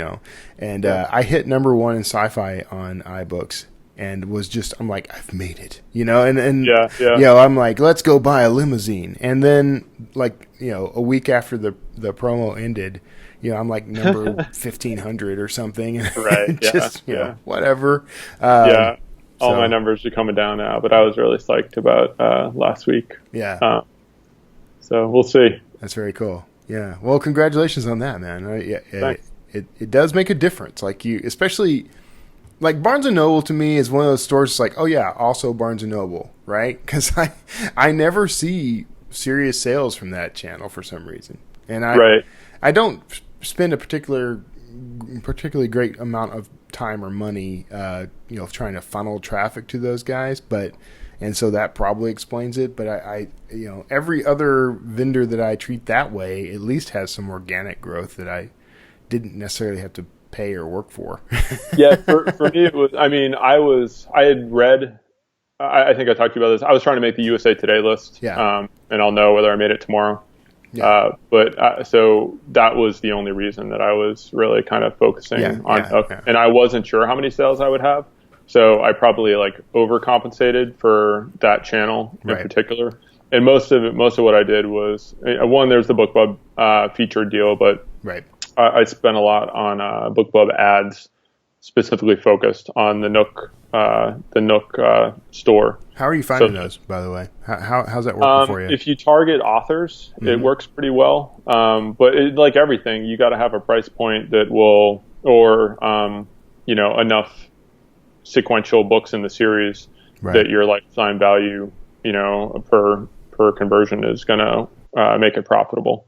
and I hit number 1 in sci-fi on iBooks and I'm like, I've made it, and I'm like, let's go buy a limousine. And then a week after the promo ended, I'm like number 1,500 or something. Right. Just, whatever. all my numbers are coming down now, but I was really psyched about last week. Yeah. So we'll see. That's very cool. Yeah. Well, congratulations on that, man. Thanks. It does make a difference. Like especially like Barnes and Noble to me is one of those stores. It's like, oh yeah, also Barnes and Noble, right? Because I never see serious sales from that channel for some reason, and I don't spend a particularly great amount of time or money, trying to funnel traffic to those guys, and so that probably explains it. But I every other vendor that I treat that way at least has some organic growth that I didn't necessarily have to pay or work for. Yeah, for me it was. I mean, I had read. I think I talked to you about this. I was trying to make the USA Today list. Yeah. And I'll know whether I made it tomorrow. Yeah. So that was the only reason that I was really kind of focusing on. And I wasn't sure how many sales I would have. So I probably like overcompensated for that channel in particular. And most of what I did was one, there's the BookBub featured deal, but I spent a lot on BookBub ads, specifically focused on the Nook store. How are you finding those, by the way? How's that working for you? If you target authors, it works pretty well. But like everything, you got to have a price point that will, or enough sequential books in the series that your lifetime value, per conversion is going to make it profitable.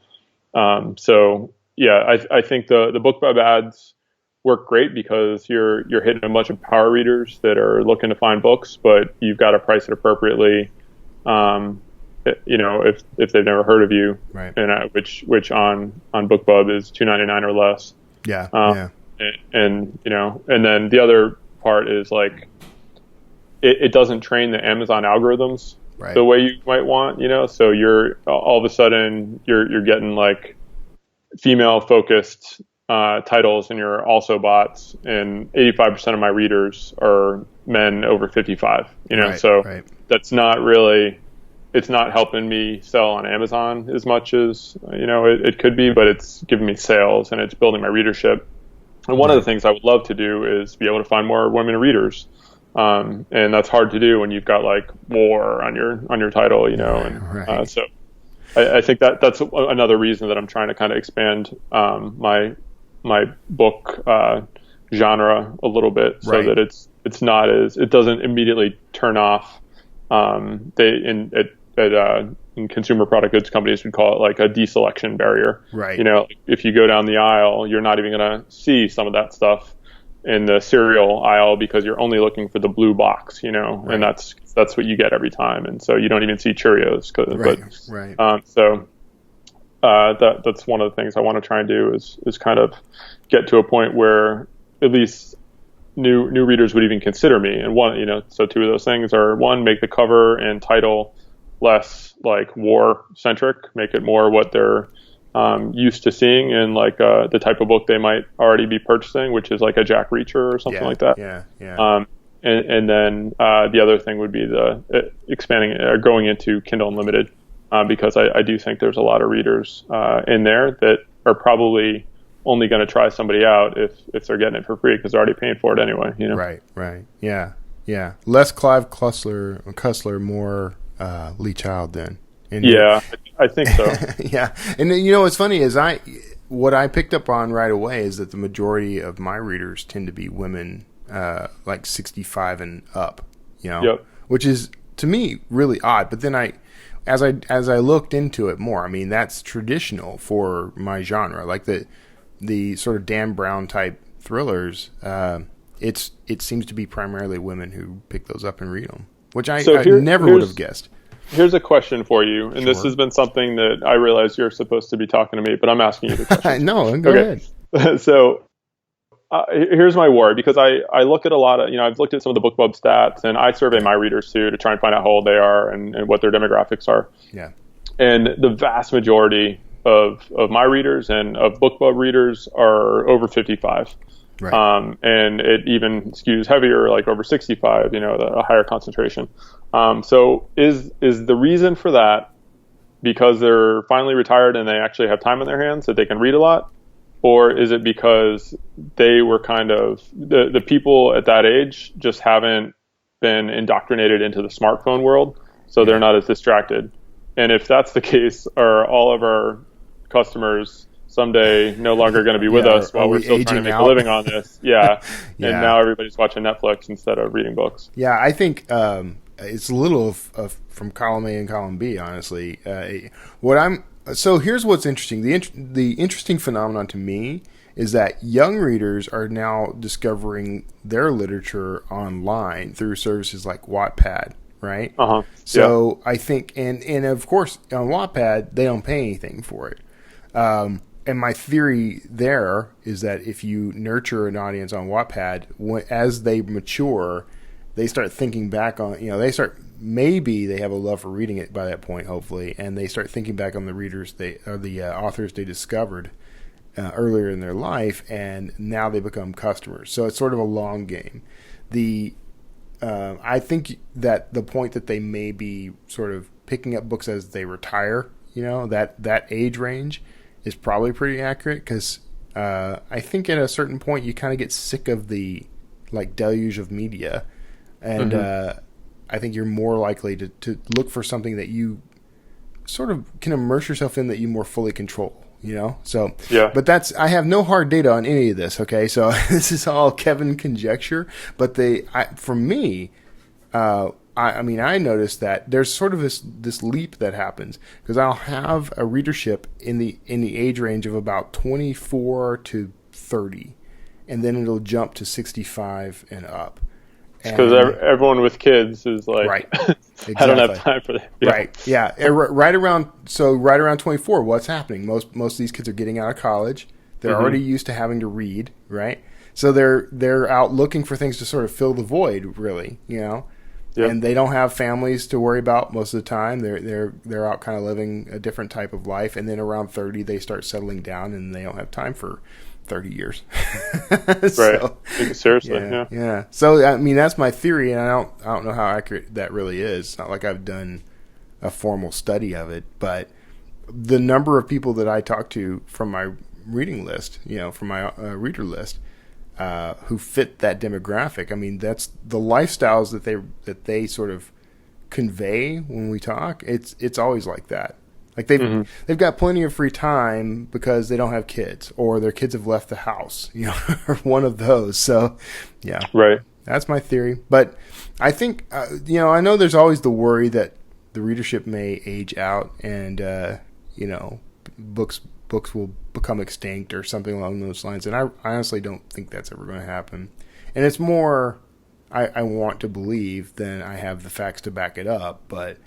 So yeah, I think the BookBub ads work great because you're hitting a bunch of power readers that are looking to find books, but you've got to price it appropriately. If they've never heard of you, and which on BookBub is $2.99 or less. Yeah. And then the other part is like it doesn't train the Amazon algorithms the way you might want. So you're all of a sudden you're getting like female focused titles in your also bots, and 85% of my readers are men over 55, that's not really, it's not helping me sell on Amazon as much as, it could be, but it's giving me sales and it's building my readership. And one of the things I would love to do is be able to find more women readers. And that's hard to do when you've got like war on your title, so I think that's another reason that I'm trying to kind of expand my book genre a little bit, so that it's not as, it doesn't immediately turn off. In consumer product goods companies would call it like a deselection barrier. Right. If you go down the aisle, you're not even going to see some of that stuff in the cereal aisle because you're only looking for the blue box, and that's what you get every time, and so you don't even see Cheerios. That's one of the things I want to try and do is kind of get to a point where at least new readers would even consider me. And so two of those things are, one, make the cover and title less like war centric, make it more what they're used to seeing in like the type of book they might already be purchasing, which is like a Jack Reacher or something like that. And then the other thing would be the expanding or going into Kindle Unlimited, because I do think there's a lot of readers in there that are probably only going to try somebody out if they're getting it for free because they're already paying for it anyway. Right. Yeah. Less Clive Cussler, more Lee Child then. And I think so. Yeah. And then, what's funny is what I picked up on right away is that the majority of my readers tend to be women, like 65 and up, which is to me really odd. But then as I looked into it more, I mean, that's traditional for my genre, like the sort of Dan Brown type thrillers. It seems to be primarily women who pick those up and read them, which I never would have guessed. Here's a question for you, and this has been something that I realize you're supposed to be talking to me, but I'm asking you the question. No, go ahead. So here's my worry, because I look at a lot of, I've looked at some of the BookBub stats, and I survey my readers too to try and find out how old they are and what their demographics are. Yeah. And the vast majority of my readers and of BookBub readers are over 55. Right. And it even skews heavier, like over 65, a higher concentration. So is the reason for that because they're finally retired and they actually have time on their hands that they can read a lot? Or is it because they were kind of, the people at that age just haven't been indoctrinated into the smartphone world, so they're not as distracted. And if that's the case, are all of our customers someday no longer going to be with us while we're still trying to make a living on this? Yeah. Yeah. And now everybody's watching Netflix instead of reading books. Yeah, I think it's a little of from column A and column B, honestly. So here's what's interesting. The interesting phenomenon to me is that young readers are now discovering their literature online through services like Wattpad, right? Uh-huh. So I think, and of course, on Wattpad, they don't pay anything for it. And my theory there is that if you nurture an audience on Wattpad, as they mature, they start thinking back on, maybe they have a love for reading it by that point, hopefully, and they start thinking back on the authors they discovered earlier in their life, and now they become customers. So it's sort of a long game. I think that the point that they may be sort of picking up books as they retire, that age range is probably pretty accurate, because I think at a certain point you kind of get sick of the deluge of media, and I think you're more likely to look for something that you sort of can immerse yourself in, that you more fully control. So, yeah. But I have no hard data on any of this. Okay. So this is all Kevin conjecture, but for me, I noticed that there's sort of this leap that happens, because I'll have a readership in the age range of about 24 to 30, and then it'll jump to 65 and up. Because everyone with kids is like, right. Exactly. I don't have time for that. Yeah. Right. Yeah. Right around 24, what's happening? Most of these kids are getting out of college. They're already used to having to read, right? So they're out looking for things to sort of fill the void, really, Yep. And they don't have families to worry about most of the time. They're out kind of living a different type of life, and then around 30 they start settling down, and they don't have time for 30 years. So, right. Seriously. Yeah. So that's my theory, and I don't know how accurate that really is. It's not like I've done a formal study of it, but the number of people that I talk to from my reading list, from my reader list, who fit that demographic. That's the lifestyles that they sort of convey when we talk. It's always like that. Like they've got plenty of free time because they don't have kids, or their kids have left the house, or one of those. So, yeah, right. That's my theory. But I think, I know there's always the worry that the readership may age out, and books will become extinct or something along those lines. And I honestly don't think that's ever going to happen. And it's more I want to believe than I have the facts to back it up. But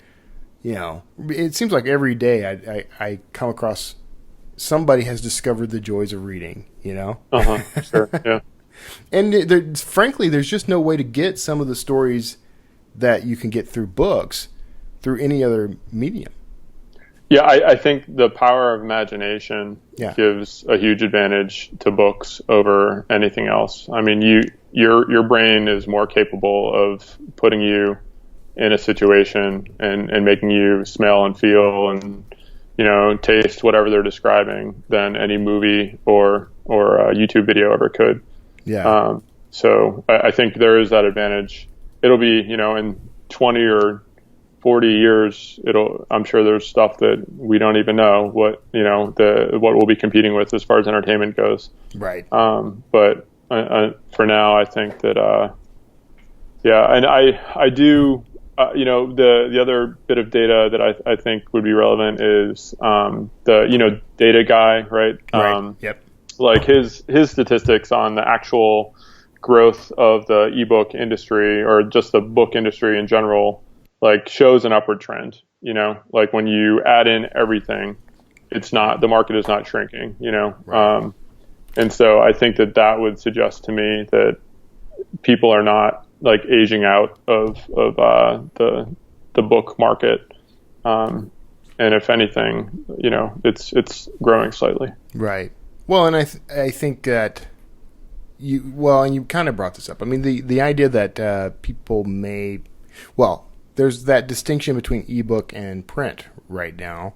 it seems like every day I come across somebody has discovered the joys of reading, Sure. Yeah. And frankly, there's just no way to get some of the stories that you can get through books through any other medium. Yeah, I think the power of imagination gives a huge advantage to books over anything else. Your brain is more capable of putting you in a situation and making you smell and feel and taste whatever they're describing than any movie or a YouTube video ever could. Yeah. So I think there is that advantage. It'll be in 20 or 40 years, I'm sure there's stuff that we don't even know what we'll be competing with as far as entertainment goes. Right. But for now, I think that and I do. The other bit of data that I think would be relevant is the data guy, right? Right. Yep. Like his statistics on the actual growth of the ebook industry, or just the book industry in general, shows an upward trend. Like when you add in everything, the market is not shrinking. Right. And so I think that would suggest to me that people are not aging out of the book market, and if anything, it's growing slightly. Right. Well, and I think that and you kind of brought this up. The idea that people there's that distinction between ebook and print right now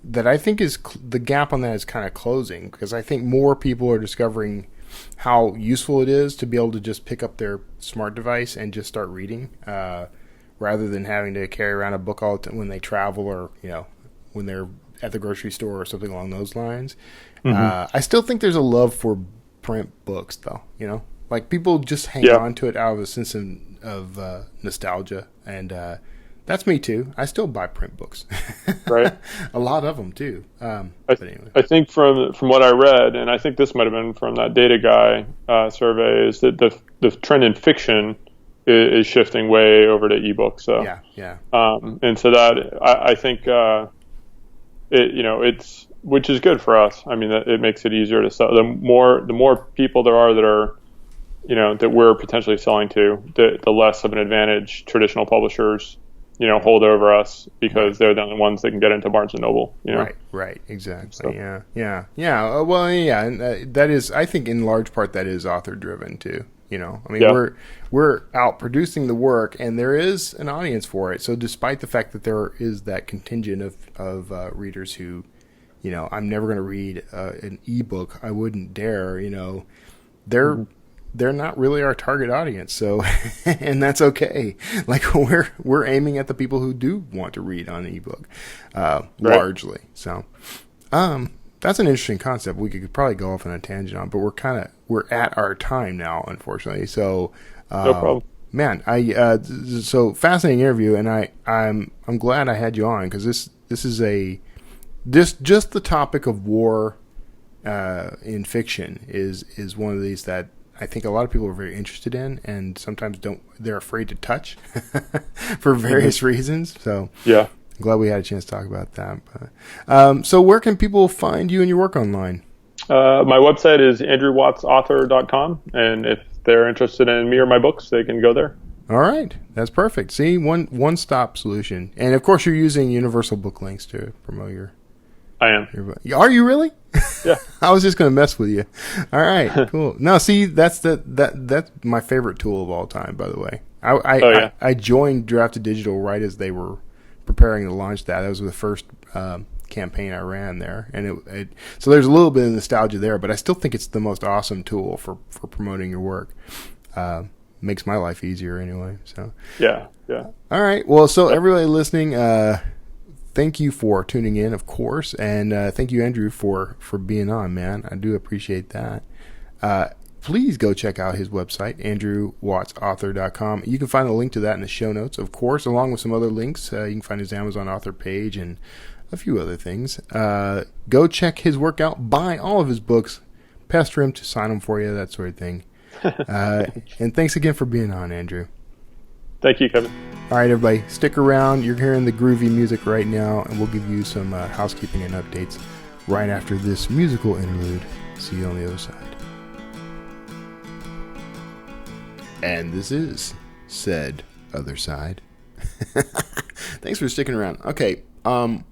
that I think is the gap on that is kind of closing, because I think more people are discovering how useful it is to be able to just pick up their smart device and just start reading, rather than having to carry around a book all the time when they travel, or when they're at the grocery store or something along those lines. I still think there's a love for print books, though. Like people just hang on to it out of a sense of nostalgia, and that's me too. I still buy print books, right? A lot of them too. But anyway, I think from what I read, and I think this might have been from that Data Guy survey, is that the trend in fiction is shifting way over to ebooks. So yeah. And so that I think it's, which is good for us. I mean, it makes it easier to sell. The more people there are that are that we're potentially selling to, the less of an advantage traditional publishers hold over us, because they're the only ones that can get into Barnes and Noble. Right, exactly. So. Yeah. Well, yeah, and that is, I think, in large part, that is author driven too. I mean, we're out producing the work, and there is an audience for it. So, despite the fact that there is that contingent of readers who, I'm never going to read an ebook, I wouldn't dare. They're not really our target audience, so and that's okay. Like we're aiming at the people who do want to read on ebook, largely. So, that's an interesting concept. We could probably go off on a tangent on, but we're at our time now, unfortunately. So, no problem. Man, so fascinating interview, and I'm glad I had you on, because this is just the topic of war in fiction is one of these that I think a lot of people are very interested in, and sometimes they're afraid to touch for various reasons. So I'm glad we had a chance to talk about that. But, so where can people find you and your work online? My website is andrewwattsauthor.com, and if they're interested in me or my books, they can go there. All right. That's perfect. See, one-stop solution. And of course you're using Universal Book Links to promote your... I am. Are you really? Yeah. I was just going to mess with you. All right, cool. No, see, that's my favorite tool of all time, by the way. I joined Drafted Digital right as they were preparing to launch that. That was the first campaign I ran there, and so there's a little bit of nostalgia there, but I still think it's the most awesome tool for promoting your work. Makes my life easier anyway. So yeah. All right. Well, so everybody listening, thank you for tuning in, of course, and thank you, Andrew, for being on, man. I do appreciate that. Please go check out his website, andrewwattsauthor.com. You can find a link to that in the show notes, of course, along with some other links. You can find his Amazon author page and a few other things. Go check his work out. Buy all of his books. Pester him to sign them for you, that sort of thing. And thanks again for being on, Andrew. Thank you, Kevin. All right, everybody, stick around. You're hearing the groovy music right now, and we'll give you some housekeeping and updates right after this musical interlude. See you on the other side. And this is said other side. Thanks for sticking around. Okay, I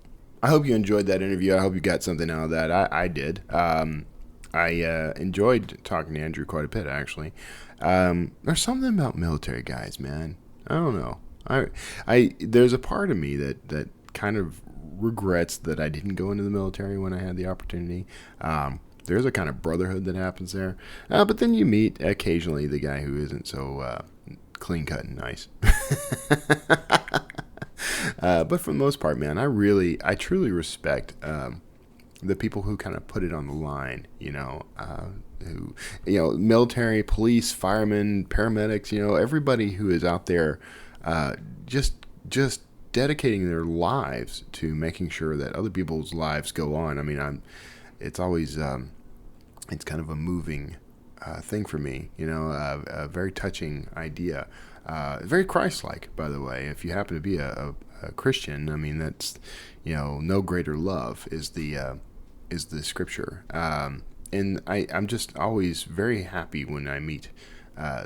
hope you enjoyed that interview. I hope you got something out of that. I did. I enjoyed talking to Andrew quite a bit, actually. There's something about military guys, man. I don't know. There's a part of me that kind of regrets that I didn't go into the military when I had the opportunity. There's a kind of brotherhood that happens there. But then you meet occasionally the guy who isn't so clean cut and nice. But for the most part, man, I truly respect the people who kind of put it on the line, who, military, police, firemen, paramedics, everybody who is out there just dedicating their lives to making sure that other people's lives go on. I mean, it's always, it's kind of a moving thing for me, a very touching idea. Very Christ-like, by the way. If you happen to be a Christian, I mean, that's, no greater love is the scripture. And I'm just always very happy when I meet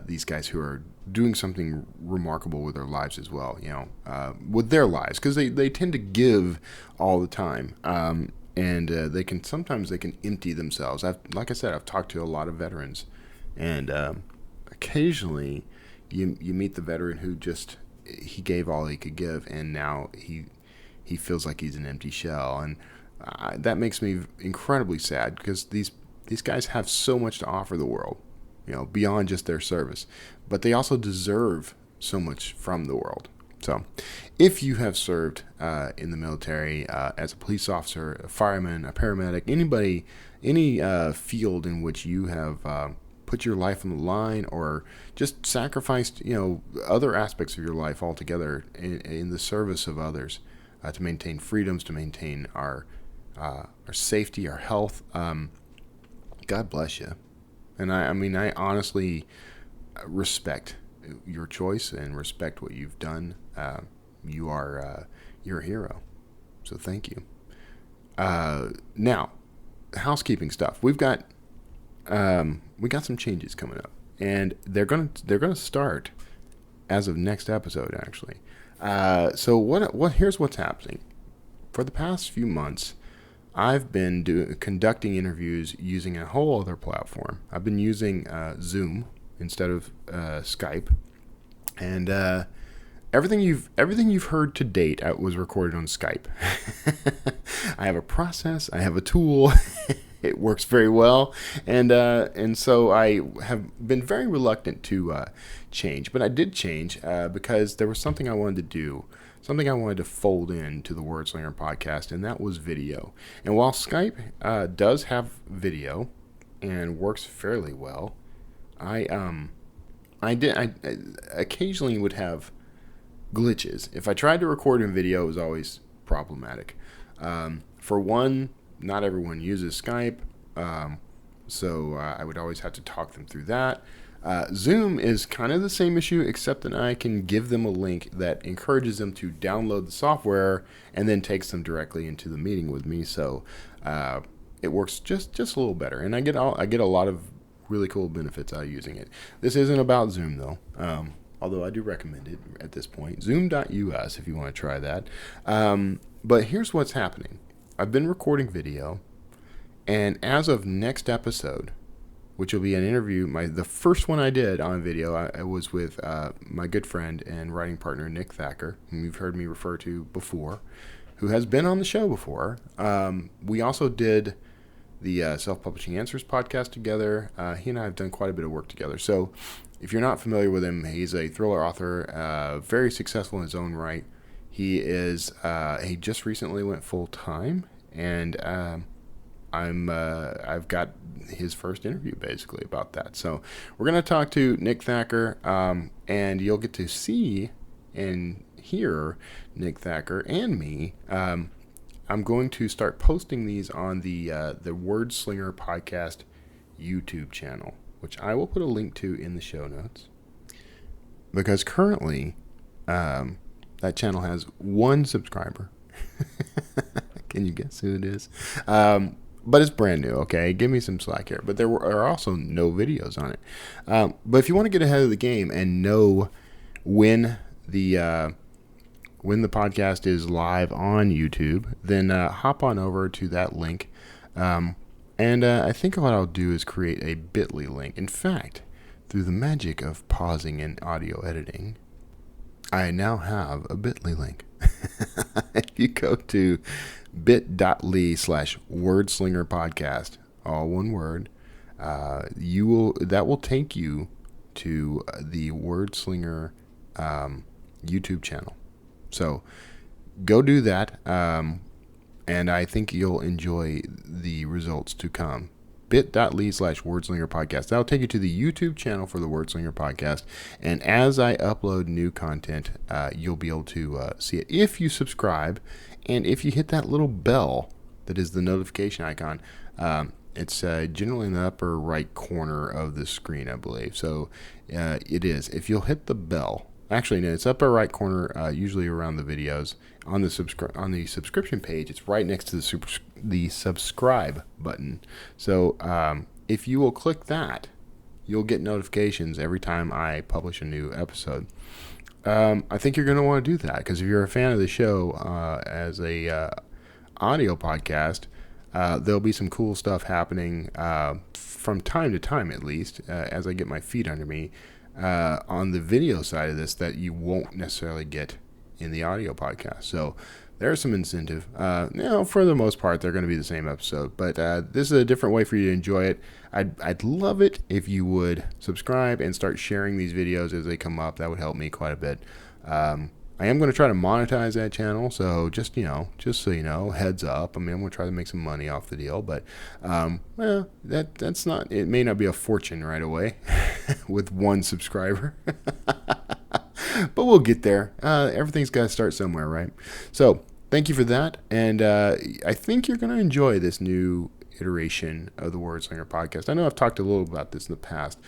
these guys who are doing something remarkable with their lives as well, with their lives, because they tend to give all the time. And they can empty themselves. Like I said, I've talked to a lot of veterans, and occasionally you meet the veteran who he gave all he could give, and now he feels like he's an empty shell, and that makes me incredibly sad, because these These guys have so much to offer the world, beyond just their service, but they also deserve so much from the world. So if you have served in the military as a police officer, a fireman, a paramedic, anybody, any field in which you have put your life on the line or just sacrificed, other aspects of your life altogether in the service of others to maintain freedoms, to maintain our safety, our health, God bless you. And I honestly respect your choice and respect what you've done. You're a hero. So thank you. Now, housekeeping stuff. We got some changes coming up, and they're gonna start as of next episode, actually. So here's what's happening. For the past few months, I've been conducting interviews using a whole other platform. I've been using Zoom instead of Skype, and everything you've heard to date was recorded on Skype. I have a process, I have a tool. It works very well, and so I have been very reluctant to change, but I did change because there was something I wanted to do, something I wanted to fold into the Wordslinger podcast, and that was video. And while Skype does have video and works fairly well, I occasionally would have glitches. If I tried to record in video, it was always problematic. For one, not everyone uses Skype, so I would always have to talk them through that. Zoom is kind of the same issue, except that I can give them a link that encourages them to download the software and then takes them directly into the meeting with me. So it works just a little better, and I get a lot of really cool benefits out of using it. This isn't about Zoom though, although I do recommend it at this point. Zoom.us if you want to try that. But here's what's happening. I've been recording video, and as of next episode, which will be an interview, the first one I did on video, I was with my good friend and writing partner, Nick Thacker, whom you've heard me refer to before, who has been on the show before. We also did the Self-Publishing Answers podcast together. He and I have done quite a bit of work together. So if you're not familiar with him, he's a thriller author, very successful in his own right. He just recently went full-time, and I've got his first interview basically about that. So we're going to talk to Nick Thacker, and you'll get to see and hear Nick Thacker and me. I'm going to start posting these on the Wordslinger podcast YouTube channel, which I will put a link to in the show notes, because currently that channel has one subscriber. Can you guess who it is? But it's brand new, okay? Give me some slack here. But there are also no videos on it. But if you want to get ahead of the game and know when the podcast is live on YouTube, then hop on over to that link. And I think what I'll do is create a bit.ly link. In fact, through the magic of pausing and audio editing, I now have a bit.ly link. If you go to bit.ly/Wordslinger podcast, all one word, that will take you to the Wordslinger YouTube channel. So go do that, and I think you'll enjoy the results to come. bit.ly/Wordslinger podcast. That'll take you to the YouTube channel for the Wordslinger podcast. And as I upload new content, you'll be able to see it if you subscribe. And if you hit that little bell that is the notification icon, it's generally in the upper right corner of the screen, I believe. So it is. If you'll hit the bell, actually, no, it's upper right corner, usually around the videos. On the subscription page, it's right next to the subscribe button. So if you will click that, you'll get notifications every time I publish a new episode. I think you're going to want to do that, because if you're a fan of the show as a audio podcast, there'll be some cool stuff happening from time to time, at least, as I get my feet under me on the video side of this that you won't necessarily get in the audio podcast. So there's some incentive. For the most part, they're going to be the same episode, but this is a different way for you to enjoy it. I'd love it if you would subscribe and start sharing these videos as they come up. That would help me quite a bit. I am going to try to monetize that channel, so just so you know, heads up. I mean, I'm going to try to make some money off the deal, but that's not. It may not be a fortune right away with one subscriber, but we'll get there. Everything's got to start somewhere, right? So thank you for that, and I think you're going to enjoy this new iteration of the Word Slinger podcast. I know I've talked a little about this in the past.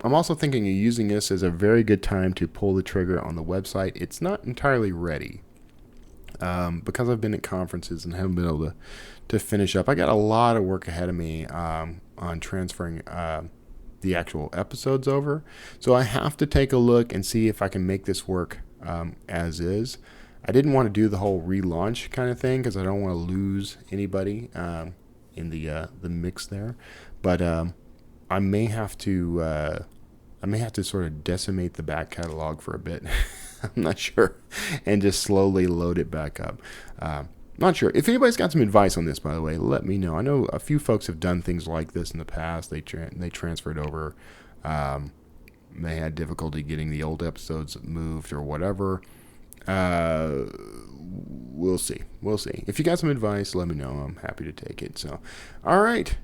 I'm also thinking of using this as a very good time to pull the trigger on the website. It's not entirely ready because I've been at conferences and haven't been able to finish up. I got a lot of work ahead of me on transferring the actual episodes over. So I have to take a look and see if I can make this work as is. I didn't want to do the whole relaunch kind of thing because I don't want to lose anybody in the mix there. But I may have to sort of decimate the back catalog for a bit. I'm not sure, and just slowly load it back up. Not sure. If anybody's got some advice on this, by the way, let me know. I know a few folks have done things like this in the past. They transferred over. They had difficulty getting the old episodes moved or whatever. We'll see. If you got some advice, let me know. I'm happy to take it. So, all right.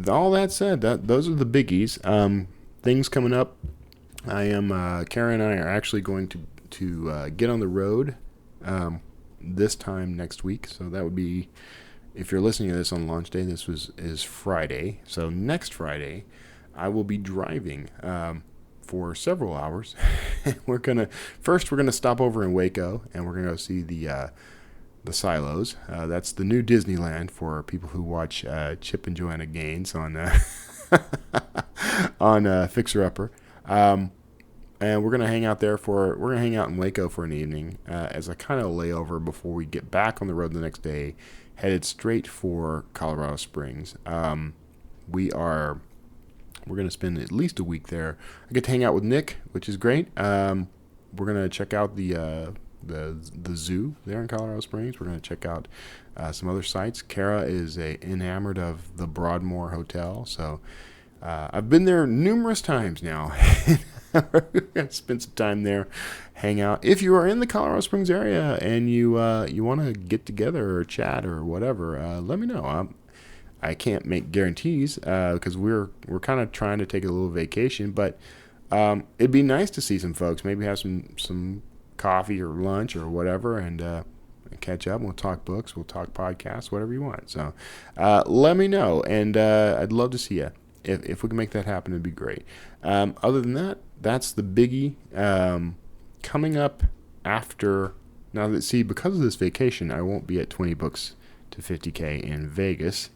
All that said, those are the biggies. Things coming up. Karen and I are actually going to get on the road this time next week. So that would be, if you're listening to this on launch day, is Friday. So next Friday, I will be driving for several hours. We're gonna stop over in Waco, and we're gonna go see the Silos. That's the new Disneyland for people who watch Chip and Joanna Gaines on on Fixer Upper. And we're gonna hang out in Waco for an evening as a kind of layover before we get back on the road the next day, headed straight for Colorado Springs. We're gonna spend at least a week there. I get to hang out with Nick, which is great. We're gonna check out the zoo there in Colorado Springs. We're going to check out some other sites. Kara is enamored of the Broadmoor Hotel, so I've been there numerous times now. We're going to spend some time there, hang out. If you are in the Colorado Springs area and you want to get together or chat or whatever, let me know. I can't make guarantees because we're kind of trying to take a little vacation, but it'd be nice to see some folks. Maybe have some coffee or lunch or whatever, and catch up. We'll talk books, we'll talk podcasts, whatever you want. So let me know, and I'd love to see you. If we can make that happen, it'd be great. Other than that, that's the biggie. Coming up after, now that, see, because of this vacation, I won't be at 20 books to 50K in Vegas.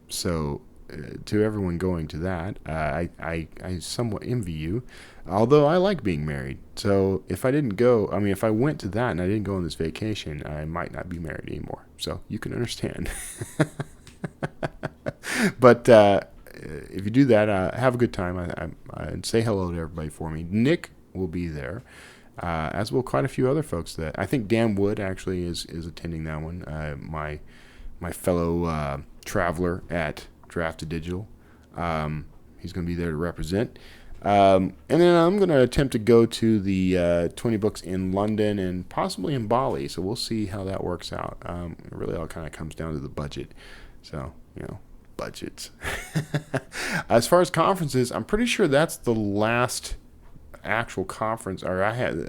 So to everyone going to that, I somewhat envy you, although I like being married. So if I went to that and I didn't go on this vacation, I might not be married anymore. So you can understand. But if you do that, have a good time. I'd say hello to everybody for me. Nick will be there, as will quite a few other folks. That I think Dan Wood actually is attending that one. My fellow traveler at Drafted Digital. He's going to be there to represent. And then I'm going to attempt to go to the 20 books in London and possibly in Bali. So we'll see how that works out. It really all kind of comes down to the budget. So, budgets. As far as conferences, I'm pretty sure that's the last actual conference, or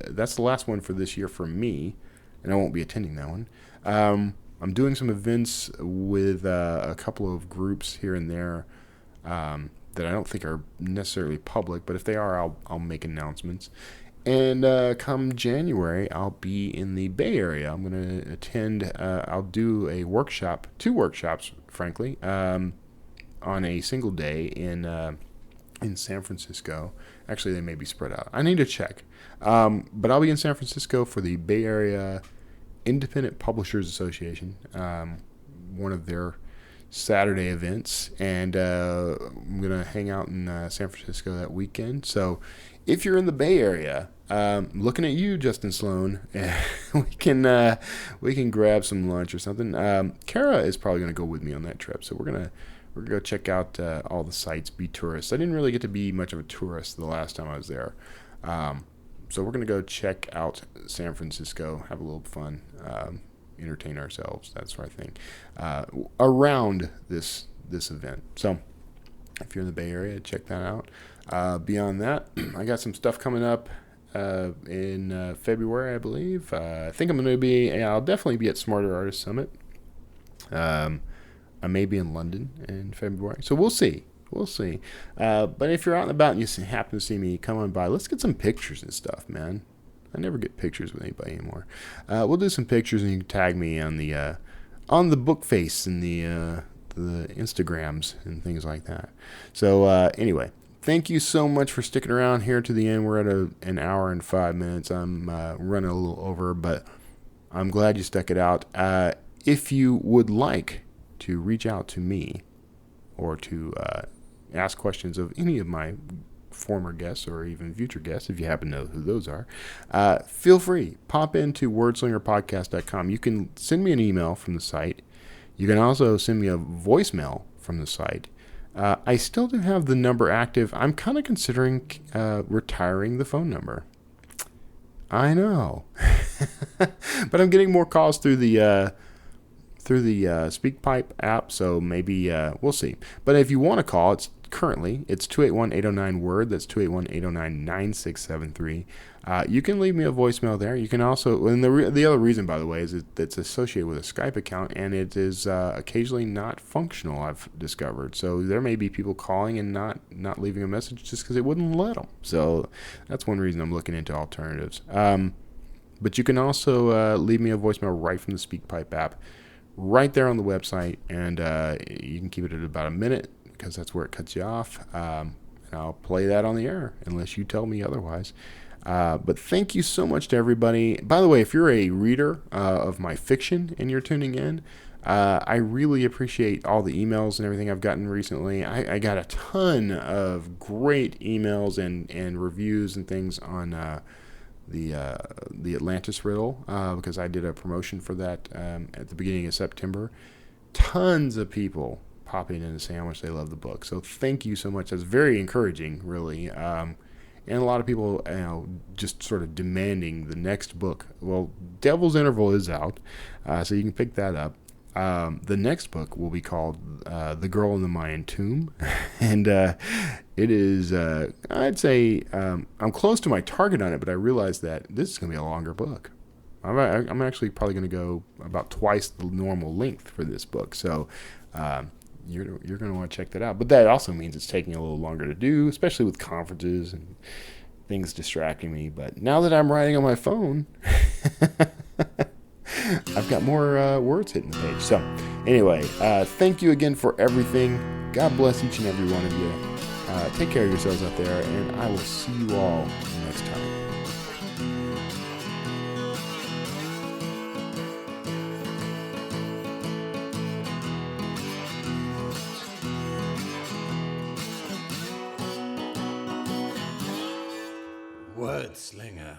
that's the last one for this year for me, and I won't be attending that one. I'm doing some events with a couple of groups here and there that I don't think are necessarily public, but if they are, I'll make announcements. And come January, I'll be in the Bay Area. I'm going to attend, I'll do two workshops, frankly, on a single day in San Francisco. Actually, they may be spread out. I need to check. But I'll be in San Francisco for the Bay Area Independent Publishers Association, one of their Saturday events, and I'm going to hang out in San Francisco that weekend. So if you're in the Bay Area looking at you, Justin Sloan. we can grab some lunch or something. Kara is probably going to go with me on that trip, so we're gonna go check out all the sites, be tourists. I didn't really get to be much of a tourist the last time I was there, so we're gonna go check out San Francisco, have a little fun, entertain ourselves, that sort of thing, around this event. So if you're in the Bay Area, check that out. Beyond that, I got some stuff coming up in February, I believe. I think I'm going to be, I'll definitely be at Smarter Artist Summit. I may be in London in February, so we'll see. But if you're out and about and you happen to see me, come on by. Let's get some pictures and stuff, man. I never get pictures with anybody anymore. We'll do some pictures, and you can tag me on the book face and the Instagrams and things like that. So anyway, thank you so much for sticking around here to the end. We're at an hour and 5 minutes. I'm running a little over, but I'm glad you stuck it out. If you would like to reach out to me or to ask questions of any of my former guests or even future guests, if you happen to know who those are, feel free. Pop into wordslingerpodcast.com. You can send me an email from the site. You can also send me a voicemail from the site. I still do have the number active. I'm kind of considering retiring the phone number. I know. But I'm getting more calls through the SpeakPipe app, so maybe we'll see. But if you want to call, it's 281-809-WORD. That's 281-809-9673. You can leave me a voicemail there. You can also, and the other reason, by the way, is it's associated with a Skype account, and it is occasionally not functional, I've discovered. So there may be people calling and not leaving a message just because it wouldn't let them. So that's one reason I'm looking into alternatives. But you can also leave me a voicemail right from the SpeakPipe app, right there on the website, and you can keep it at about a minute because that's where it cuts you off. And I'll play that on the air unless you tell me otherwise. But thank you so much to everybody. By the way, if you're a reader of my fiction and you're tuning in, I really appreciate all the emails and everything I've gotten recently. I got a ton of great emails and reviews and things on the Atlantis riddle because I did a promotion for that at the beginning of September. Tons of people popping in and saying how much they love the book. So thank you so much. That's very encouraging, really. And a lot of people, just sort of demanding the next book. Well, Devil's Interval is out, so you can pick that up. The next book will be called The Girl in the Mayan Tomb, and it is, I'd say, I'm close to my target on it, but I realized that this is going to be a longer book. I'm actually probably going to go about twice the normal length for this book, so you're going to want to check that out. But that also means it's taking a little longer to do, especially with conferences and things distracting me. But now that I'm writing on my phone, I've got more words hitting the page. So anyway, thank you again for everything. God bless each and every one of you. Take care of yourselves out there, and I will see you all next time. Word Slinger.